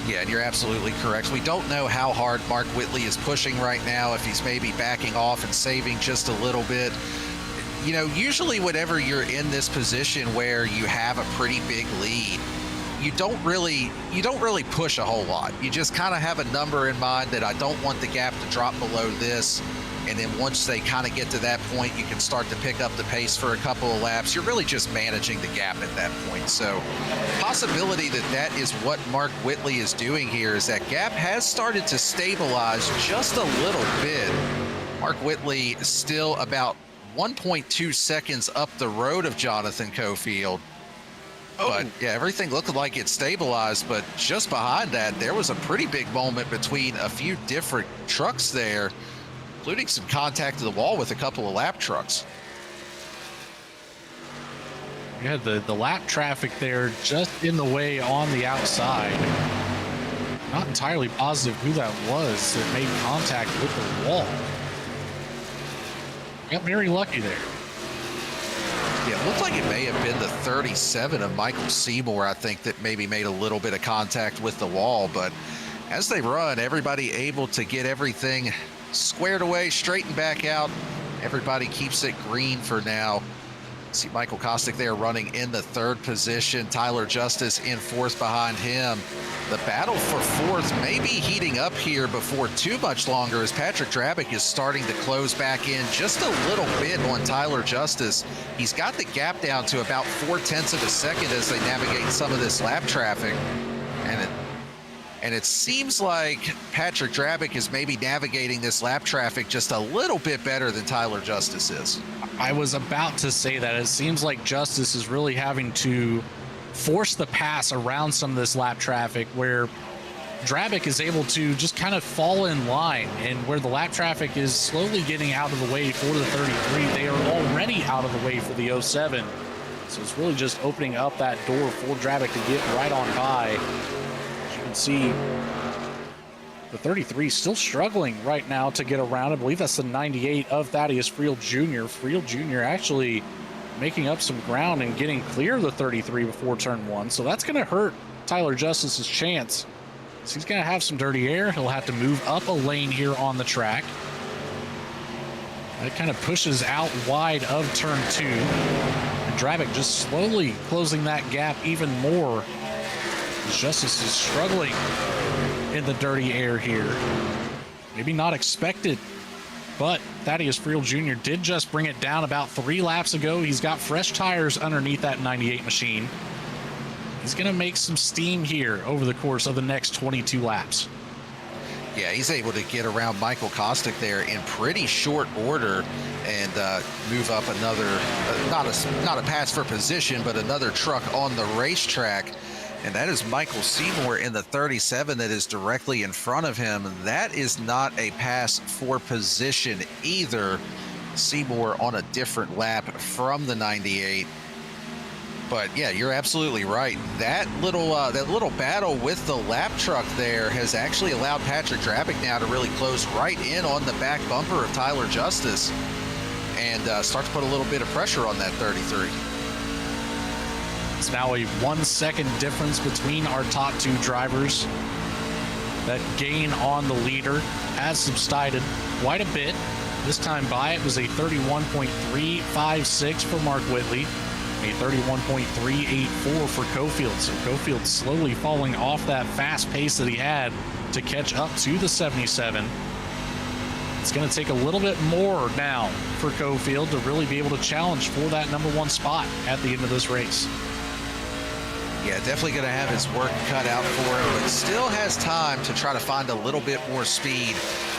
Yeah, and you're absolutely correct. We don't know how hard Mark Whitley is pushing right now, if he's maybe backing off and saving just a little bit. You know, usually whenever you're in this position where you have a pretty big lead, you don't really push a whole lot. You just kind of have a number in mind that I don't want the gap to drop below this. And then once they kind of get to that point, you can start to pick up the pace for a couple of laps. You're really just managing the gap at that point. So possibility that is what Mark Whitley is doing here, is that gap has started to stabilize just a little bit. Mark Whitley still about 1.2 seconds up the road of Jonathan Cofield. But yeah, everything looked like it stabilized, but just behind that, there was a pretty big moment between a few different trucks there, including some contact to the wall with a couple of lap trucks. We had the lap traffic there just in the way on the outside. Not entirely positive who that was that made contact with the wall. Got very lucky there. Yeah, it looked like it may have been the 37 of Michael Seymour, I think, that maybe made a little bit of contact with the wall. But as they run, everybody able to get everything squared away, straightened back out. Everybody keeps it green for now. See Michael Kostick there running in the 3rd position. Tyler Justice in 4th behind him. The battle for 4th may be heating up here before too much longer, as Patrick Drabick is starting to close back in just a little bit on Tyler Justice. He's got the gap down to about 0.4 of a second as they navigate some of this lap traffic. And it seems like Patrick Drabick is maybe navigating this lap traffic just a little bit better than Tyler Justice is. I was about to say that. It seems like Justice is really having to force the pass around some of this lap traffic, where Drabick is able to just kind of fall in line, and where the lap traffic is slowly getting out of the way for the 33, they are already out of the way for the 07. So it's really just opening up that door for Drabick to get right on by. See the 33 still struggling right now to get around. I believe that's the 98 of Thaddeus Friel Jr. Friel Jr. actually making up some ground and getting clear of the 33 before turn 1. So that's going to hurt Tyler Justice's chance. So he's going to have some dirty air. He'll have to move up a lane here on the track. That kind of pushes out wide of turn 2. And Drabick just slowly closing that gap even more. Justice is struggling in the dirty air here. Maybe not expected, but Thaddeus Friel Jr. did just bring it down about 3 laps ago. He's got fresh tires underneath that 98 machine. He's going to make some steam here over the course of the next 22 laps. Yeah, he's able to get around Michael Kostick there in pretty short order and move up another, not a pass for position, but another truck on the racetrack. And that is Michael Seymour in the 37 that is directly in front of him. That is not a pass for position either. Seymour on a different lap from the 98. But yeah, you're absolutely right. That little battle with the lap truck there has actually allowed Patrick Drabick now to really close right in on the back bumper of Tyler Justice and start to put a little bit of pressure on that 33. It's now a 1 second difference between our top two drivers. That gain on the leader has subsided quite a bit. This time by it was a 31.356 for Mark Whitley, a 31.384 for Cofield. So Cofield slowly falling off that fast pace that he had to catch up to the 77. It's going to take a little bit more now for Cofield to really be able to challenge for that number one spot at the end of this race. Yeah, definitely going to have his work cut out for him, but still has time to try to find a little bit more speed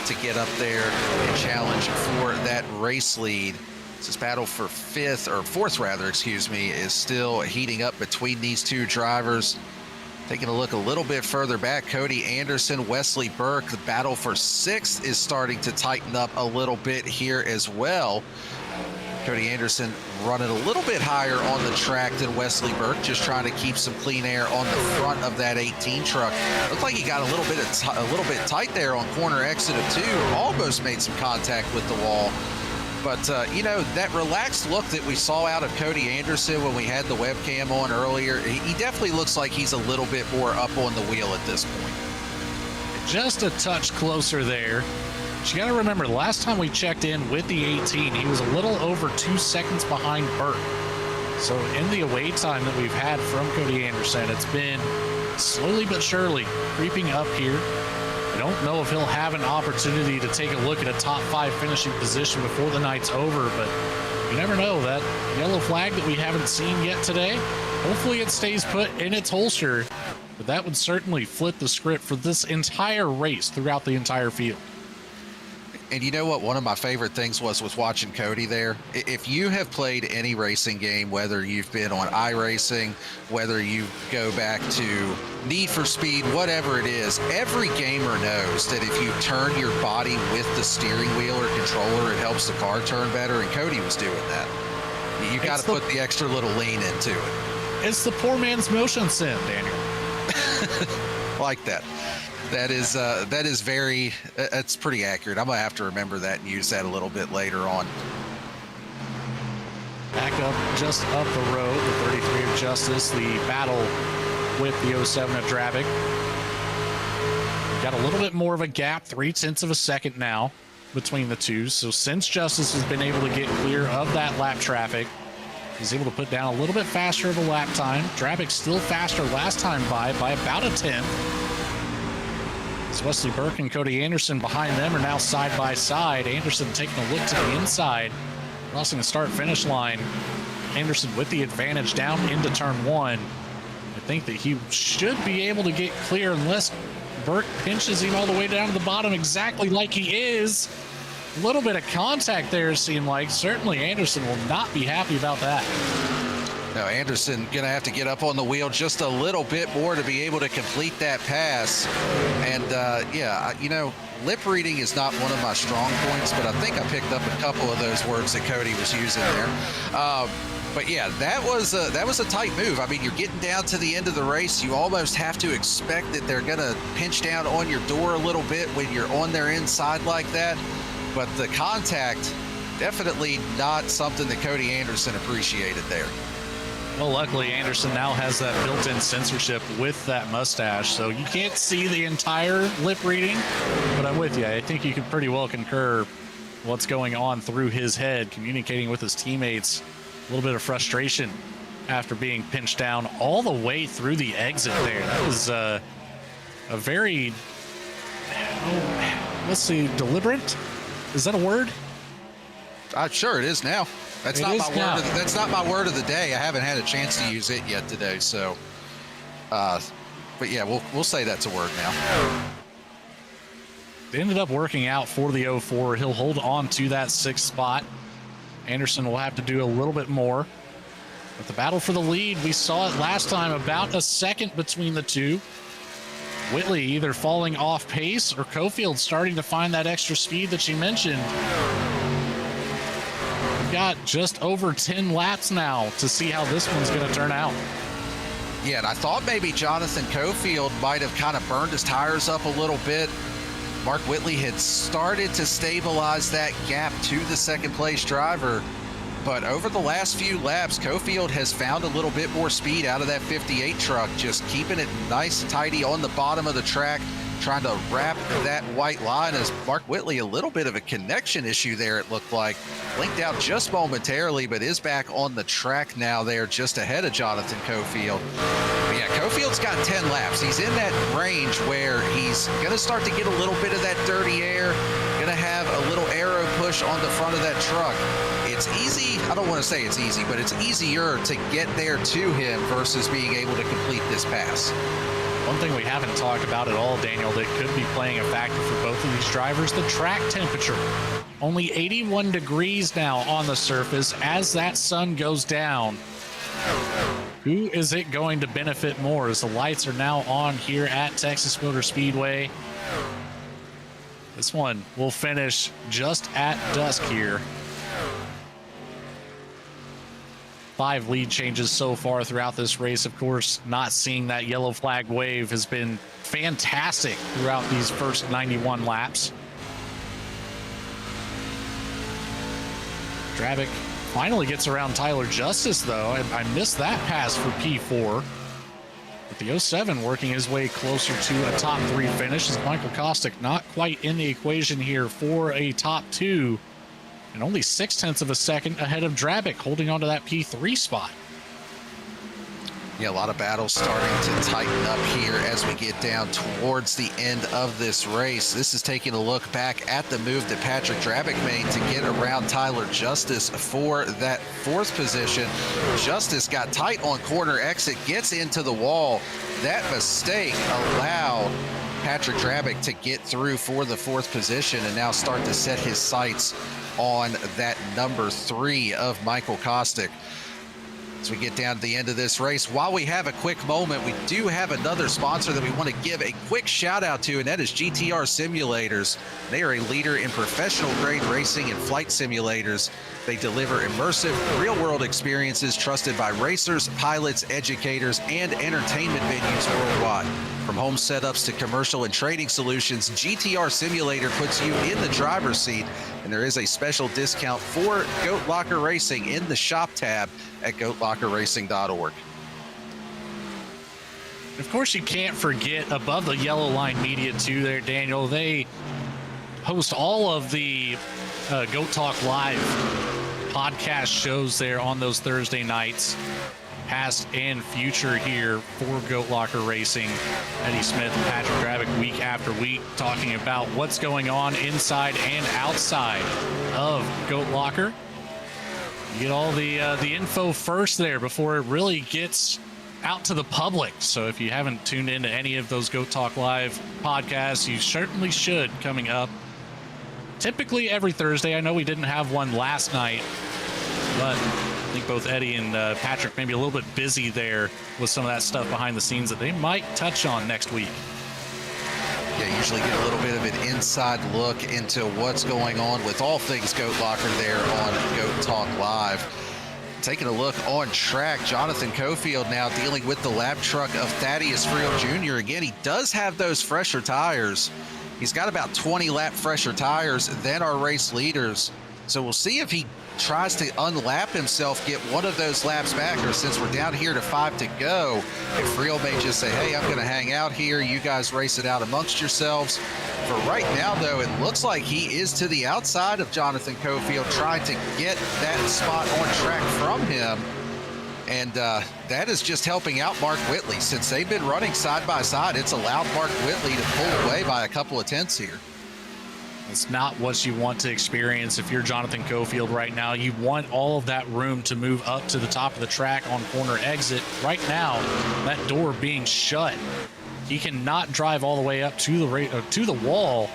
to get up there and challenge for that race lead. This battle for fourth is still heating up between these two drivers. Taking a look a little bit further back, Cody Anderson, Wesley Burke, the battle for sixth is starting to tighten up a little bit here as well. Cody Anderson running a little bit higher on the track than Wesley Burke, just trying to keep some clean air on the front of that 18 truck. Looked like he got a little bit tight there on corner exit of 2, almost made some contact with the wall. But, you know, that relaxed look that we saw out of Cody Anderson when we had the webcam on earlier, he definitely looks like he's a little bit more up on the wheel at this point. Just a touch closer there. But you got to remember, the last time we checked in with the 18, he was a little over 2 seconds behind Burke. So in the away time that we've had from Cody Anderson, it's been slowly but surely creeping up here. I don't know if he'll have an opportunity to take a look at a top 5 finishing position before the night's over, but you never know. That yellow flag that we haven't seen yet today, hopefully it stays put in its holster, but that would certainly flip the script for this entire race throughout the entire field. And you know what one of my favorite things was watching Cody there? If you have played any racing game, whether you've been on iRacing, whether you go back to Need for Speed, whatever it is, every gamer knows that if you turn your body with the steering wheel or controller, it helps the car turn better, and Cody was doing that. You got to put the extra little lean into it. It's the poor man's motion sim, Daniel. Like that. That is very, that's pretty accurate. I'm going to have to remember that and use that a little bit later on. Back up, just up the road, the 33 of Justice, the battle with the 07 of Drabick. Got a little bit more of a gap, 0.3 of a second now between the two. So since Justice has been able to get clear of that lap traffic, he's able to put down a little bit faster of a lap time. Drabick still faster last time by about a 10th. Wesley Burke and Cody Anderson behind them are now side by side. Anderson taking a look to the inside, crossing the start-finish line. Anderson with the advantage down into turn 1. I think that he should be able to get clear unless Burke pinches him all the way down to the bottom exactly like he is. A little bit of contact there, it seemed like. Certainly Anderson will not be happy about that. No, Anderson going to have to get up on the wheel just a little bit more to be able to complete that pass. And, yeah, you know, lip reading is not one of my strong points, but I think I picked up a couple of those words that Cody was using there. But, yeah, that was a tight move. I mean, you're getting down to the end of the race. You almost have to expect that they're going to pinch down on your door a little bit when you're on their inside like that. But the contact, definitely not something that Cody Anderson appreciated there. Well, luckily, Anderson now has that built-in censorship with that mustache, so you can't see the entire lip reading, but I'm with you. I think you can pretty well concur what's going on through his head, communicating with his teammates, a little bit of frustration after being pinched down all the way through the exit there. That was a very, let's see, deliberate? Is that a word? Sure, it is now. That's not my word of the day. I haven't had a chance to use it yet today. So, but yeah, we'll say that's a word now. It ended up working out for the 04. He'll hold on to that 6th spot. Anderson will have to do a little bit more. But the battle for the lead, we saw it last time, about a second between the two. Whitley either falling off pace or Cofield starting to find that extra speed that you mentioned. We've got just over 10 laps now to see how this one's going to turn out. Yeah, and I thought maybe Jonathan Cofield might have kind of burned his tires up a little bit. Mark Whitley had started to stabilize that gap to the second place driver, but over the last few laps, Cofield has found a little bit more speed out of that 58 truck, just keeping it nice and tidy on the bottom of the track, trying to wrap that white line. As Mark Whitley, a little bit of a connection issue there, it looked like. Blinked out just momentarily, but is back on the track now there, just ahead of Jonathan Cofield. But yeah, Cofield's got 10 laps. He's in that range where he's going to start to get a little bit of that dirty air, going to have a little aero push on the front of that truck. It's easy, I don't want to say it's easy, but it's easier to get there to him versus being able to complete this pass. One thing we haven't talked about at all, Daniel, that could be playing a factor for both of these drivers, the track temperature. Only 81 degrees now on the surface as that sun goes down. Who is it going to benefit more as the lights are now on here at Texas Motor Speedway? This one will finish just at dusk here. 5 lead changes so far throughout this race. Of course, not seeing that yellow flag wave has been fantastic throughout these first 91 laps. Dravic finally gets around Tyler Justice, though. I missed that pass for P4. But the 07 working his way closer to a top 3 finish as Michael Kostick not quite in the equation here for a top 2. And only 0.6 of a second ahead of Drabic, holding on to that P3 spot. Yeah, a lot of battles starting to tighten up here as we get down towards the end of this race. This is taking a look back at the move that Patrick Drabic made to get around Tyler Justice for that 4th position. Justice got tight on corner exit, gets into the wall. That mistake allowed Patrick Drabic to get through for the 4th position and now start to set his sights on that number 3 of Michael Kostick. As we get down to the end of this race, while we have a quick moment, we do have another sponsor that we want to give a quick shout out to, and that is GTR Simulators. They are a leader in professional grade racing and flight simulators. They deliver immersive real-world experiences trusted by racers, pilots, educators, and entertainment venues worldwide. From home setups to commercial and trading solutions, GTR Simulator puts you in the driver's seat, and there is a special discount for Goat Locker Racing in the shop tab at goatlockerracing.org. Of course, you can't forget Above the Yellow Line Media too there, Daniel. They host all of the Goat Talk Live podcast shows there on those Thursday nights, past and future here for Goat Locker Racing. Eddie Smith and Patrick Drabic week after week talking about what's going on inside and outside of Goat Locker. You get all the info first there before it really gets out to the public. So if you haven't tuned into any of those Goat Talk Live podcasts, you certainly should, coming up typically every Thursday. I know we didn't have one last night, but I think both Eddie and Patrick may be a little bit busy there with some of that stuff behind the scenes that they might touch on next week. Yeah, usually get a little bit of an inside look into what's going on with all things Goat Locker there on Goat Talk Live. Taking a look on track, Jonathan Cofield now dealing with the lap truck of Thaddeus Friel Jr. Again, he does have those fresher tires. He's got about 20 lap fresher tires than our race leaders. So we'll see if he tries to unlap himself, get one of those laps back, or since we're down here to 5 to go, if Friel may just say, hey, I'm going to hang out here. You guys race it out amongst yourselves. For right now, though, it looks like he is to the outside of Jonathan Cofield, trying to get that spot on track from him. And that is just helping out Mark Whitley. Since they've been running side by side, it's allowed Mark Whitley to pull away by a couple of tenths here. It's not what you want to experience if you're Jonathan Cofield right now. You want all of that room to move up to the top of the track on corner exit. Right now, that door being shut. He cannot drive all the way up to the wall.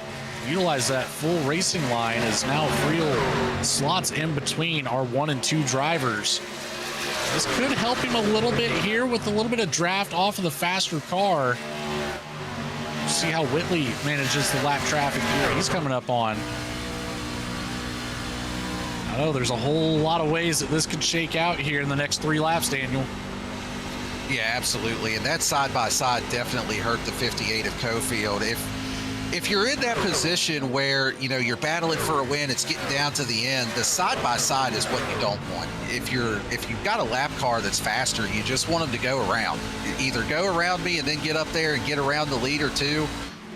Utilize that full racing line as now Friel slots in between our 1 and 2 drivers. This could help him a little bit here with a little bit of draft off of the faster car. See how Whitley manages the lap traffic here. He's coming up on. I know there's a whole lot of ways that this could shake out here in the next 3 laps, Daniel. Yeah, absolutely. And that side-by-side definitely hurt the 58 of Cofield. If you're in that position where, you know, you're battling for a win, it's getting down to the end, the side-by-side is what you don't want. If you've got a lap car that's faster, you just want them to go around. Either go around me and then get up there and get around the lead or two,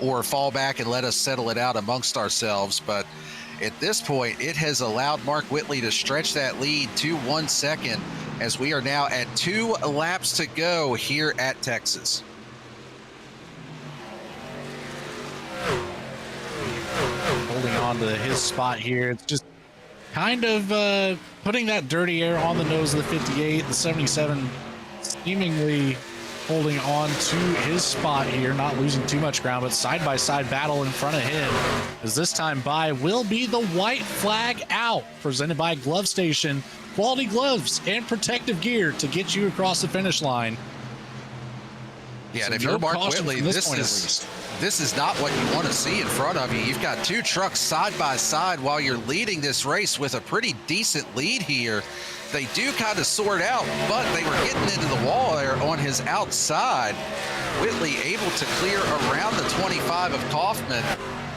or fall back and let us settle it out amongst ourselves. But at this point, it has allowed Mark Whitley to stretch that lead to 1 second, as we are now at 2 laps to go here at Texas. Holding on to his spot here. It's just kind of putting that dirty air on the nose of the 58. The 77 seemingly holding on to his spot here, not losing too much ground, but side-by-side battle in front of him, as this time by will be the white flag out, presented by Glove Station. Quality gloves and protective gear to get you across the finish line. Yeah, So and if you're Mark caution Whitley, from this is not what you want to see in front of you. You've got 2 trucks side by side while you're leading this race with a pretty decent lead here. They do kind of sort out, but they were getting into the wall there on his outside. Whitley able to clear around the 25 of Kaufman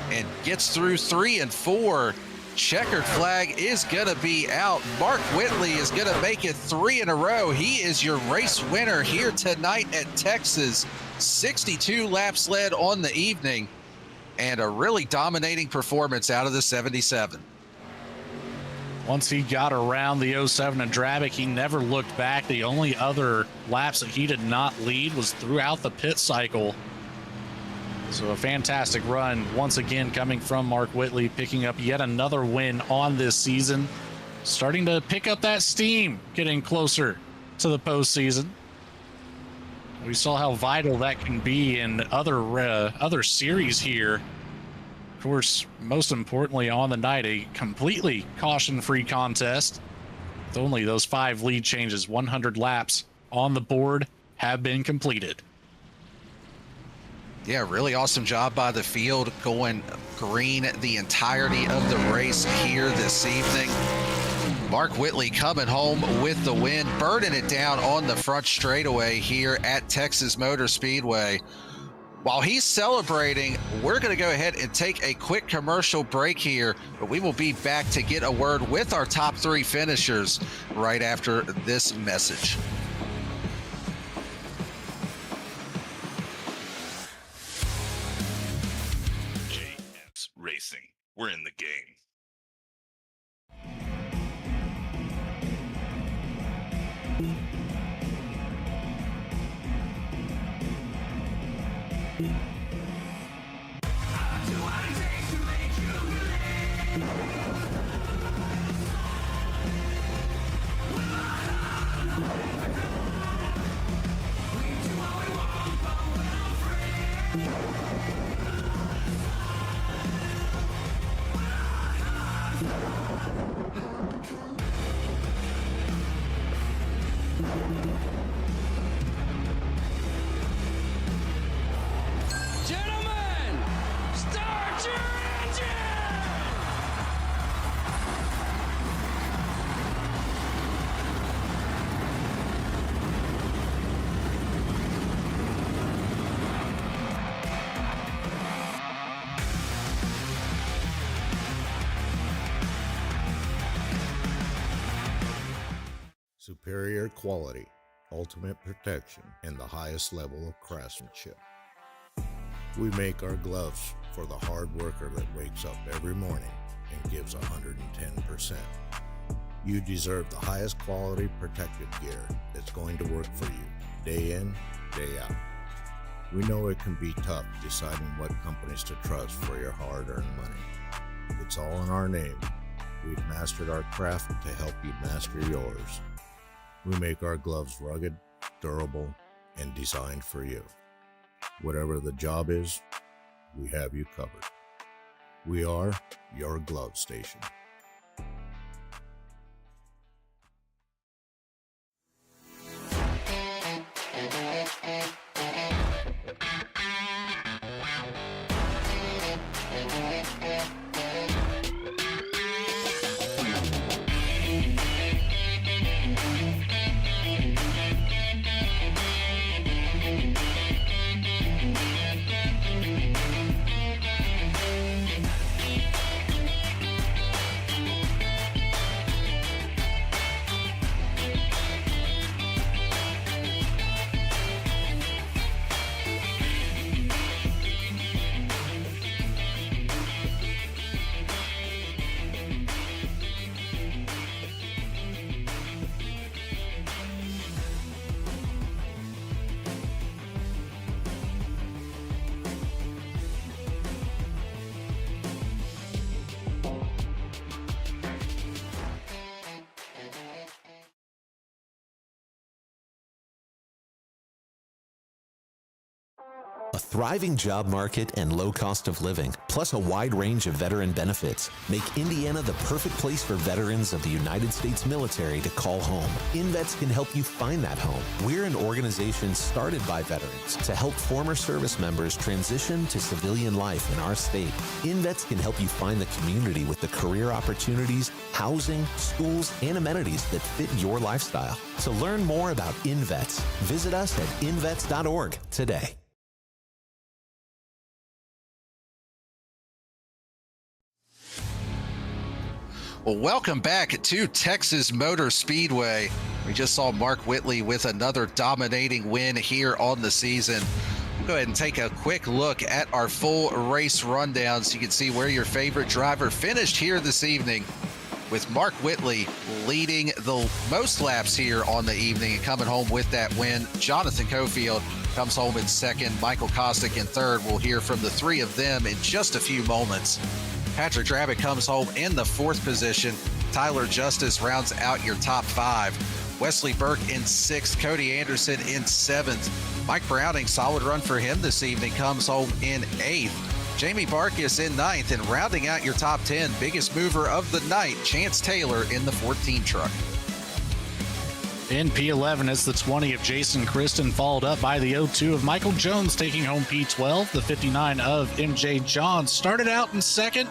and gets through 3 and 4. Checkered flag is going to be out. Mark Whitley is going to make it 3 in a row. He is your race winner here tonight at Texas. 62 laps led on the evening, and a really dominating performance out of the 77. Once he got around the 07 and Drabick, he never looked back. The only other laps that he did not lead was throughout the pit cycle. So a fantastic run once again coming from Mark Whitley, picking up yet another win on this season. Starting to pick up that steam, getting closer to the postseason. We saw how vital that can be in other series here. Of course, most importantly on the night, a completely caution-free contest. With only those 5 lead changes, 100 laps on the board have been completed. Yeah, really awesome job by the field, going green the entirety of the race here this evening. Mark Whitley coming home with the win, burning it down on the front straightaway here at Texas Motor Speedway. While he's celebrating, we're going to go ahead and take a quick commercial break here, but we will be back to get a word with our top 3 finishers right after this message. Racing. We're in the game. Gentlemen, start your engine! Superior quality, ultimate protection, and the highest level of craftsmanship. We make our gloves for the hard worker that wakes up every morning and gives 110%. You deserve the highest quality protective gear that's going to work for you day in, day out. We know it can be tough deciding what companies to trust for your hard-earned money. It's all in our name. We've mastered our craft to help you master yours. We make our gloves rugged, durable, and designed for you. Whatever the job is, we have you covered. We are your Glove Station. A thriving job market and low cost of living, plus a wide range of veteran benefits, make Indiana the perfect place for veterans of the United States military to call home. InVets can help you find that home. We're an organization started by veterans to help former service members transition to civilian life in our state. InVets can help you find the community with the career opportunities, housing, schools, and amenities that fit your lifestyle. To learn more about InVets, visit us at invets.org today. Well, welcome back to Texas Motor Speedway. We just saw Mark Whitley with another dominating win here on the season. We'll go ahead and take a quick look at our full race rundown so you can see where your favorite driver finished here this evening, with Mark Whitley leading the most laps here on the evening and coming home with that win. Jonathan Cofield comes home in second. Michael Kostick in third. We'll hear from the three of them in just a few moments. Patrick Drabick comes home in the fourth position. Tyler Justice rounds out your top five. Wesley Burke in sixth. Cody Anderson in seventh. Mike Browning, solid run for him this evening, comes home in eighth. Jamie Barkis in ninth, and rounding out your top 10, biggest mover of the night, Chance Taylor in the 14 truck. In P11, it's the 20 of Jason Kristen, followed up by the 02 of Michael Jones, taking home P12. The 59 of MJ Johns started out in second,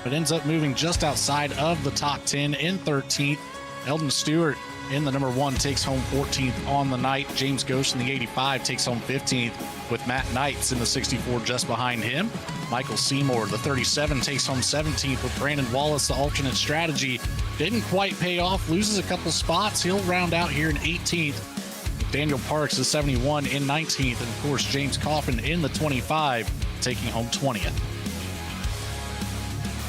but ends up moving just outside of the top 10 in 13th. Eldon Stewart in the number 1 takes home 14th on the night. James Ghosh in the 85 takes home 15th, with Matt Knights in the 64 just behind him. Michael Seymour, the 37, takes home 17th, with Brandon Wallace, the alternate strategy. Didn't quite pay off, loses a couple spots. He'll round out here in 18th. Daniel Parks, the 71, in 19th. And, of course, James Coffin in the 25, taking home 20th.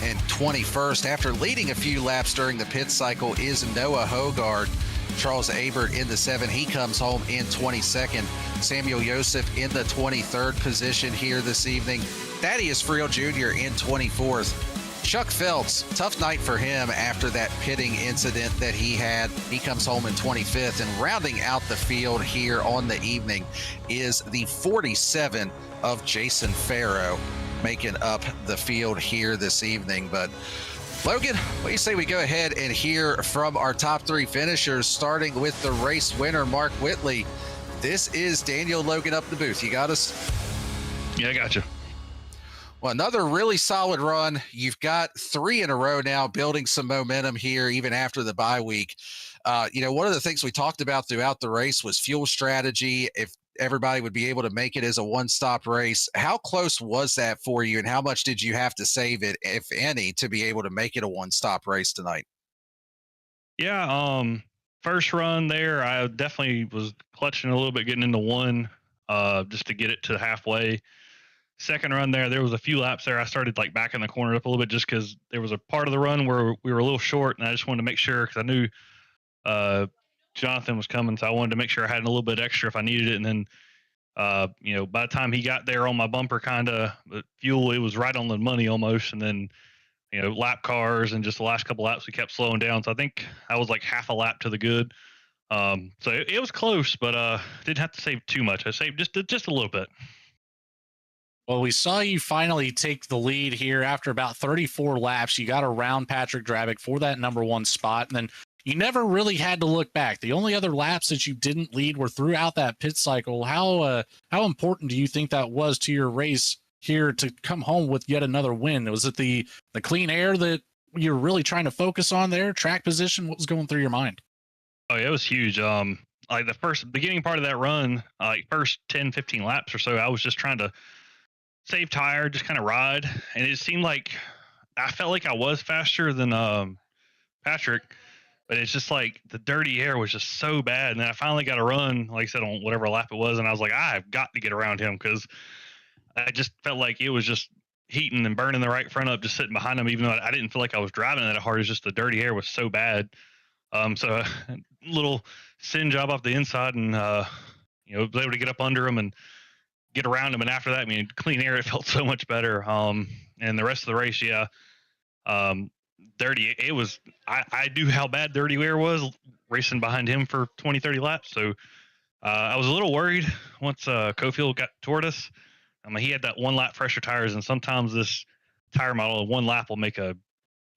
And 21st, after leading a few laps during the pit cycle, is Noah Hogard. Charles Abert in the 7, he comes home in 22nd. Samuel Joseph in the 23rd position here this evening. Thaddeus Friel Jr. in 24th. Chuck Phelps, tough night for him after that pitting incident that he had. He comes home in 25th, and rounding out the field here on the evening is the 47 of Jason Farrow, making up the field here this evening. But Logan, what do you say we go ahead and hear from our top three finishers, starting with the race winner, Mark Whitley. This is Daniel Logan up the booth. You got us? Yeah, I got you. Well, another really solid run. You've got 3 in a row now, building some momentum here, even after the bye week. One of the things we talked about throughout the race was fuel strategy. If everybody would be able to make it as a one-stop race. How close was that for you, and how much did you have to save it, if any, to be able to make it a one-stop race tonight? Yeah, first run there, I definitely was clutching a little bit, getting into one just to get it to halfway. Second run there was a few laps there. I started like backing the corner up a little bit just because there was a part of the run where we were a little short, and I just wanted to make sure, because I knew Jonathan was coming, so I wanted to make sure I had a little bit extra if I needed it. And then, by the time he got there on my bumper, the fuel, it was right on the money almost. And then, lap cars and just the last couple laps, we kept slowing down. So I think I was like half a lap to the good. So it was close, but didn't have to save too much. I saved just a little bit. Well, we saw you finally take the lead here after about 34 laps. You got around Patrick Drabick for that number 1 spot, and then you never really had to look back. The only other laps that you didn't lead were throughout that pit cycle. How important do you think that was to your race here to come home with yet another win? Was it the clean air that you're really trying to focus on there? Track position? What was going through your mind? Oh, yeah, it was huge. Like the first beginning part of that run, like first 10, 15 laps or so, I was just trying to save tire, just kind of ride. And it seemed like I felt like I was faster than Patrick, but it's just like the dirty air was just so bad. And then I finally got a run, like I said, on whatever lap it was. And I was like, I've got to get around him because I just felt like it was just heating and burning the right front up, just sitting behind him, even though I didn't feel like I was driving that hard. It's just the dirty air was so bad. So little sin job off the inside and, was able to get up under him and get around him. And after that, I mean, clean air, it felt so much better. And the rest of the race, yeah. Dirty, it was, I knew how bad dirty air was racing behind him for 20, 30 laps. So I was a little worried once Cofield got toward us. I mean, he had that 1 lap fresher tires, and sometimes this tire model, 1 lap will make a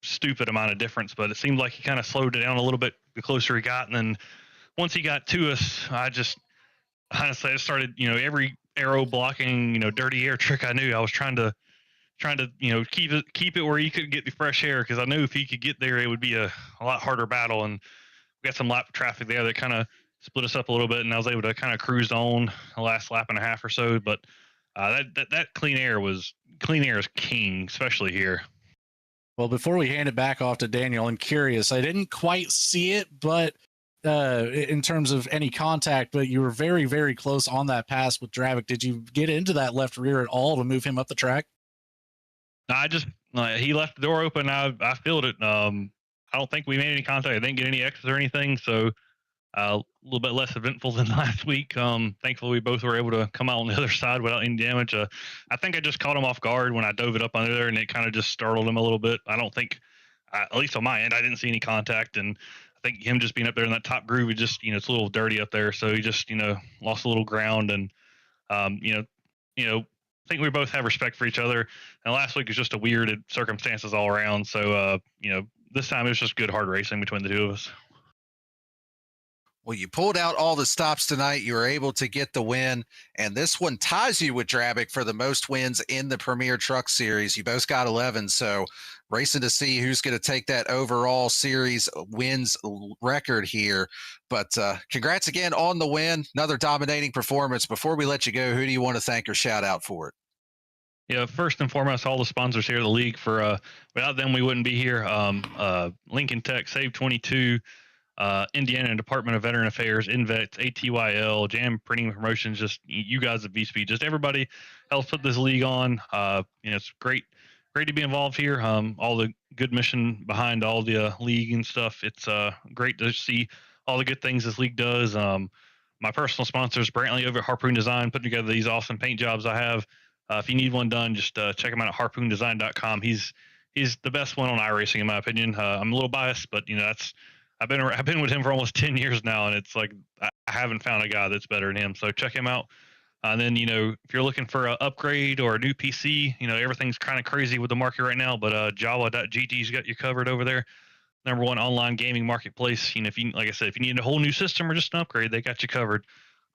stupid amount of difference, but it seemed like he kind of slowed it down a little bit the closer he got. And then once he got to us, I started, every aero blocking, dirty air trick I knew. I was trying to keep it where he could get the fresh air, because I knew if he could get there, it would be a lot harder battle. And we got some lap traffic there that kind of split us up a little bit, and I was able to kind of cruise on the last lap and a half or so. But that clean air is king, especially here. Well, before we hand it back off to Daniel, I'm curious. I didn't quite see it, but in terms of any contact, but you were very, very close on that pass with Dravik. Did you get into that left rear at all to move him up the track? I just he left the door open. I filled it. I don't think we made any contact. I didn't get any exits or anything, so a little bit less eventful than last week. Thankfully, we both were able to come out on the other side without any damage. I think I just caught him off guard when I dove it up under there, and it kind of just startled him a little bit. I don't think, at least on my end, I didn't see any contact, and I think him just being up there in that top groove, it just, it's a little dirty up there, so he just, lost a little ground, and I think we both have respect for each other. And last week was just a weird circumstances all around. So, this time it was just good, hard racing between the two of us. Well, you pulled out all the stops tonight. You were able to get the win, and this one ties you with Dravik for the most wins in the Premier Truck Series. You both got 11, so racing to see who's going to take that overall series wins record here. But congrats again on the win. Another dominating performance. Before we let you go, who do you want to thank or shout out for it? Yeah, first and foremost, all the sponsors here of the league. For without them, we wouldn't be here. Lincoln Tech, SAVE22, Indiana Department of Veteran Affairs, Invets, ATYL, Jam Printing Promotions, just you guys at V-Speed, just everybody helps put this league on. It's great to be involved here. All the good mission behind all the league and stuff. It's great to see all the good things this league does. My personal sponsors, Brantley over at Harpoon Design, putting together these awesome paint jobs I have. If you need one done, just check him out at harpoondesign.com. He's the best one on iRacing, in my opinion. I'm a little biased, but I've been with him for almost 10 years now, and it's like I haven't found a guy that's better than him. So check him out. And then if you're looking for an upgrade or a new PC, everything's kind of crazy with the market right now. But Java.GG's got you covered over there. #1 online gaming marketplace. If you, like I said, if you need a whole new system or just an upgrade, they got you covered.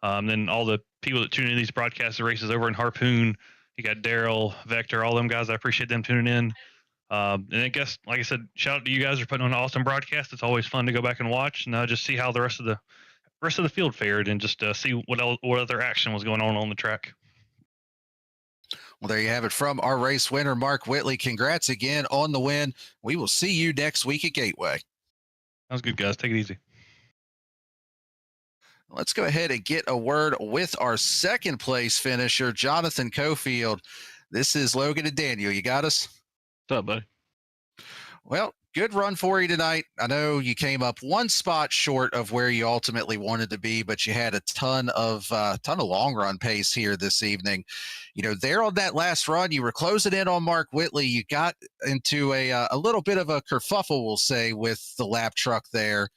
Then all the people that tune in these broadcasts races over in Harpoon, you got Daryl, Vector, all them guys. I appreciate them tuning in. And I guess, like I said, shout out to you guys for putting on an awesome broadcast. It's always fun to go back and watch and just see how the rest of the field fared, and just see what other action was going on the track. Well, there you have it from our race winner, Mark Whitley. Congrats again on the win. We will see you next week at Gateway. Sounds good, guys. Take it easy. Let's go ahead and get a word with our second place finisher, Jonathan Cofield. This is Logan and Daniel. You got us? What's up, buddy? Well, good run for you tonight. I know you came up one spot short of where you ultimately wanted to be, but you had a ton of long run pace here this evening. There on that last run, you were closing in on Mark Whitley. You got into a little bit of a kerfuffle, we'll say, with the lap truck there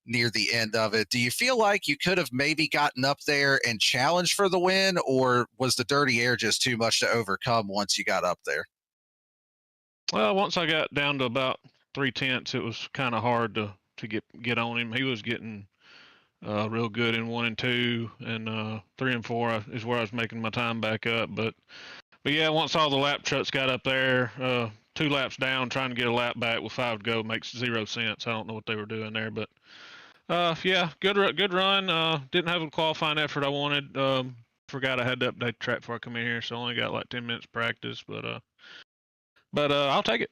near the end of it. Do you feel like you could have maybe gotten up there and challenged for the win, or was the dirty air just too much to overcome once you got up there? Well, once I got down to about 3/10, it was kind of hard to get on him. He was getting real good in 1 and 2, and 3 and 4 is where I was making my time back up. But But yeah, once all the lap trucks got up there, 2 laps down, trying to get a lap back with 5 to go makes 0 sense. I don't know what they were doing there, but yeah, good run. Didn't have a qualifying effort I wanted. Forgot I had to update the track before I come in here, so I only got like 10 minutes practice, but I'll take it.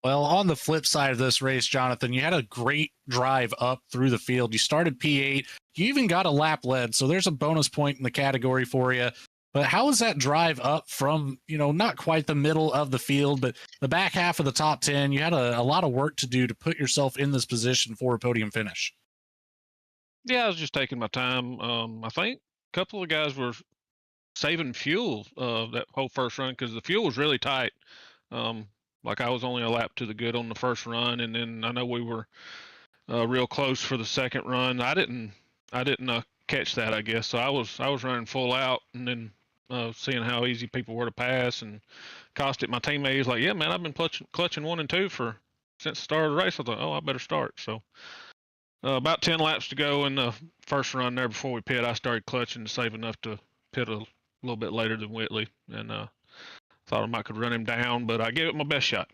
Well, on the flip side of this race, Jonathan, you had a great drive up through the field. You started P8. You even got a lap lead, so there's a bonus point in the category for you. But how was that drive up from, not quite the middle of the field, but the back half of the top 10? You had a lot of work to do to put yourself in this position for a podium finish. Yeah, I was just taking my time. I think a couple of guys were saving fuel that whole first run because the fuel was really tight. Like I was only a lap to the good on the first run, and then I know we were real close for the second run. I didn't catch that, I guess. So I was running full out, and then seeing how easy people were to pass, and Costed, my teammate, was like, "Yeah, man, I've been clutching 1 and 2 since the start of the race." I thought, "Oh, I better start." So about 10 laps to go in the first run there before we pit, I started clutching to save enough to pit a little bit later than Whitley, and thought I might could run him down, but I gave it my best shot.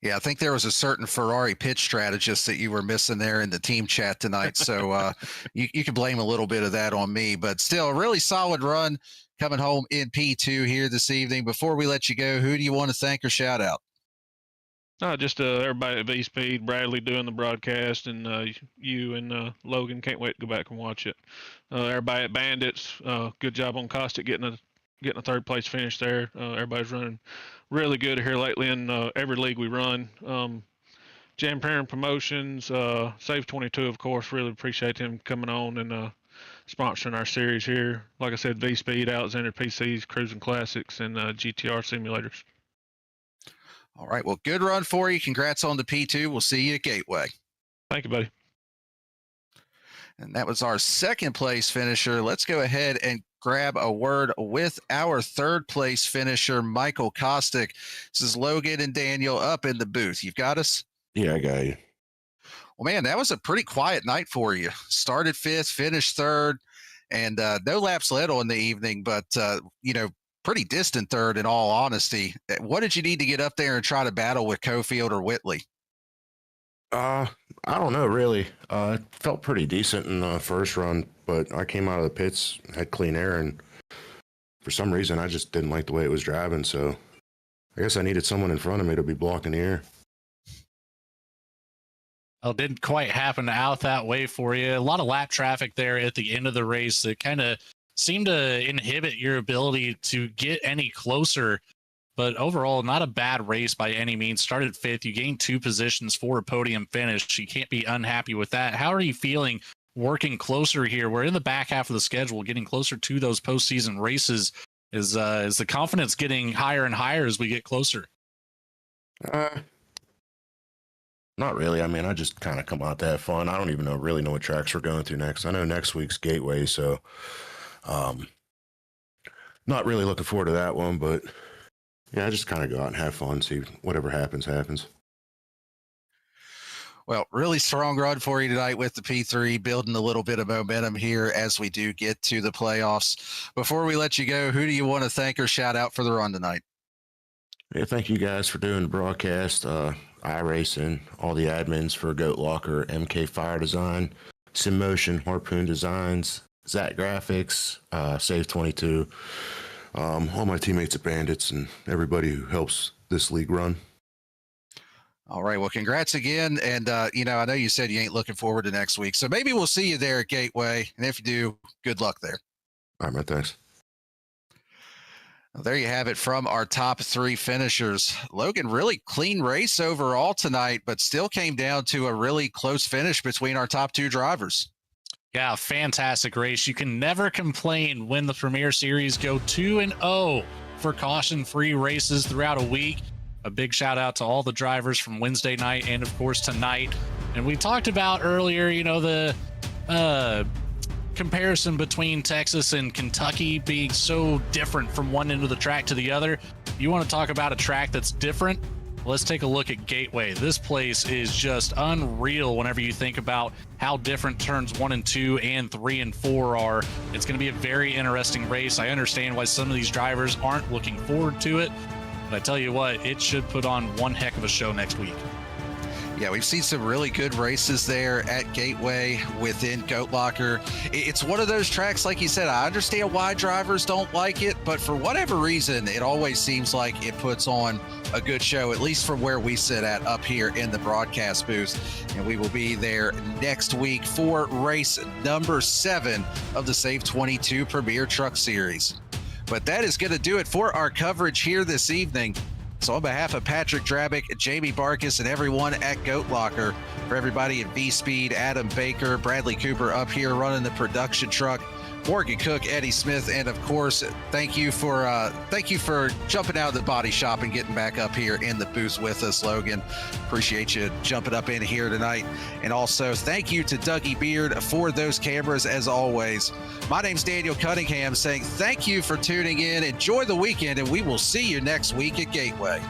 Yeah, I think there was a certain Ferrari pitch strategist that you were missing there in the team chat tonight. So you can blame a little bit of that on me, but still a really solid run coming home in P2 here this evening. Before we let you go, who do you want to thank or shout out? Just everybody at V-Speed, Bradley doing the broadcast, and you and Logan. Can't wait to go back and watch it. Everybody at Bandits, good job on Costic getting a third place finish there. Everybody's running really good here lately in every league we run. Jam Parent Promotions, SAVE22, of course, really appreciate them coming on and sponsoring our series here. Like I said, V-Speed, Alexander PCs, Cruising Classics, and GTR Simulators. All right, well, good run for you. Congrats on the P2. We'll see you at Gateway. Thank you, buddy. And that was our second place finisher. Let's go ahead and grab a word with our third place finisher, Michael Kostick. This is Logan and Daniel up in the booth. You've got us? Yeah, I got you. Well, man, that was a pretty quiet night for you. Started 5th, finished 3rd, and no laps led on the evening, but, pretty distant 3rd in all honesty. What did you need to get up there and try to battle with Cofield or Whitley? I don't know, really. It felt pretty decent in the first run, but I came out of the pits, had clean air, and for some reason I just didn't like the way it was driving, so I guess I needed someone in front of me to be blocking the air. Well, it didn't quite happen out that way for you. A lot of lap traffic there at the end of the race that kind of seemed to inhibit your ability to get any closer. But overall, not a bad race by any means. Started 5th. You gained 2 positions for a podium finish. You can't be unhappy with that. How are you feeling working closer here? We're in the back half of the schedule, getting closer to those postseason races. Is the confidence getting higher and higher as we get closer? Not really. I mean, I just kind of come out to have fun. I don't even really know what tracks we're going to next. I know next week's Gateway, so not really looking forward to that one, but yeah, I just kind of go out and have fun, see whatever happens. Well, really strong run for you tonight with the P3, building a little bit of momentum here as we do get to the playoffs. Before we let you go, who do you want to thank or shout out for the run tonight? Yeah, thank you guys for doing the broadcast, iRacing, all the admins for Goat Locker, MK Fire Design, SimMotion, Harpoon Designs, Zach Graphics, SAVE22, all my teammates at Bandits, and everybody who helps this league run. All right. Well, congrats again. And, I know you said you ain't looking forward to next week, so maybe we'll see you there at Gateway. And if you do, good luck there. All right, man. Thanks. Well, there you have it from our top 3 finishers. Logan, really clean race overall tonight, but still came down to a really close finish between our top 2 drivers. Yeah, fantastic race. You can never complain when the Premier Series go 2-0 for caution-free races throughout a week. A big shout out to all the drivers from Wednesday night and, of course, tonight. And we talked about earlier, the comparison between Texas and Kentucky being so different from one end of the track to the other. You want to talk about a track that's different? Let's take a look at Gateway. This place is just unreal whenever you think about how different turns 1 and 2 and 3 and 4 are. It's going to be a very interesting race. I understand why some of these drivers aren't looking forward to it, but I tell you what, it should put on one heck of a show next week. Yeah, we've seen some really good races there at Gateway within Goat Locker. It's one of those tracks, like you said, I understand why drivers don't like it, but for whatever reason, it always seems like it puts on a good show, at least from where we sit at up here in the broadcast booth. And we will be there next week for race number 7 of the SAVE22 Premier Truck Series. But that is going to do it for our coverage here this evening. So on behalf of Patrick Drabick, Jamie Barkus, and everyone at Goat Locker, for everybody at V-Speed, Adam Baker, Bradley Cooper up here running the production truck, Morgan Cook, Eddie Smith, and of course, thank you for jumping out of the body shop and getting back up here in the booth with us, Logan. Appreciate you jumping up in here tonight. And also, thank you to Dougie Beard for those cameras as always. My name's Daniel Cunningham saying thank you for tuning in. Enjoy the weekend, and we will see you next week at Gateway.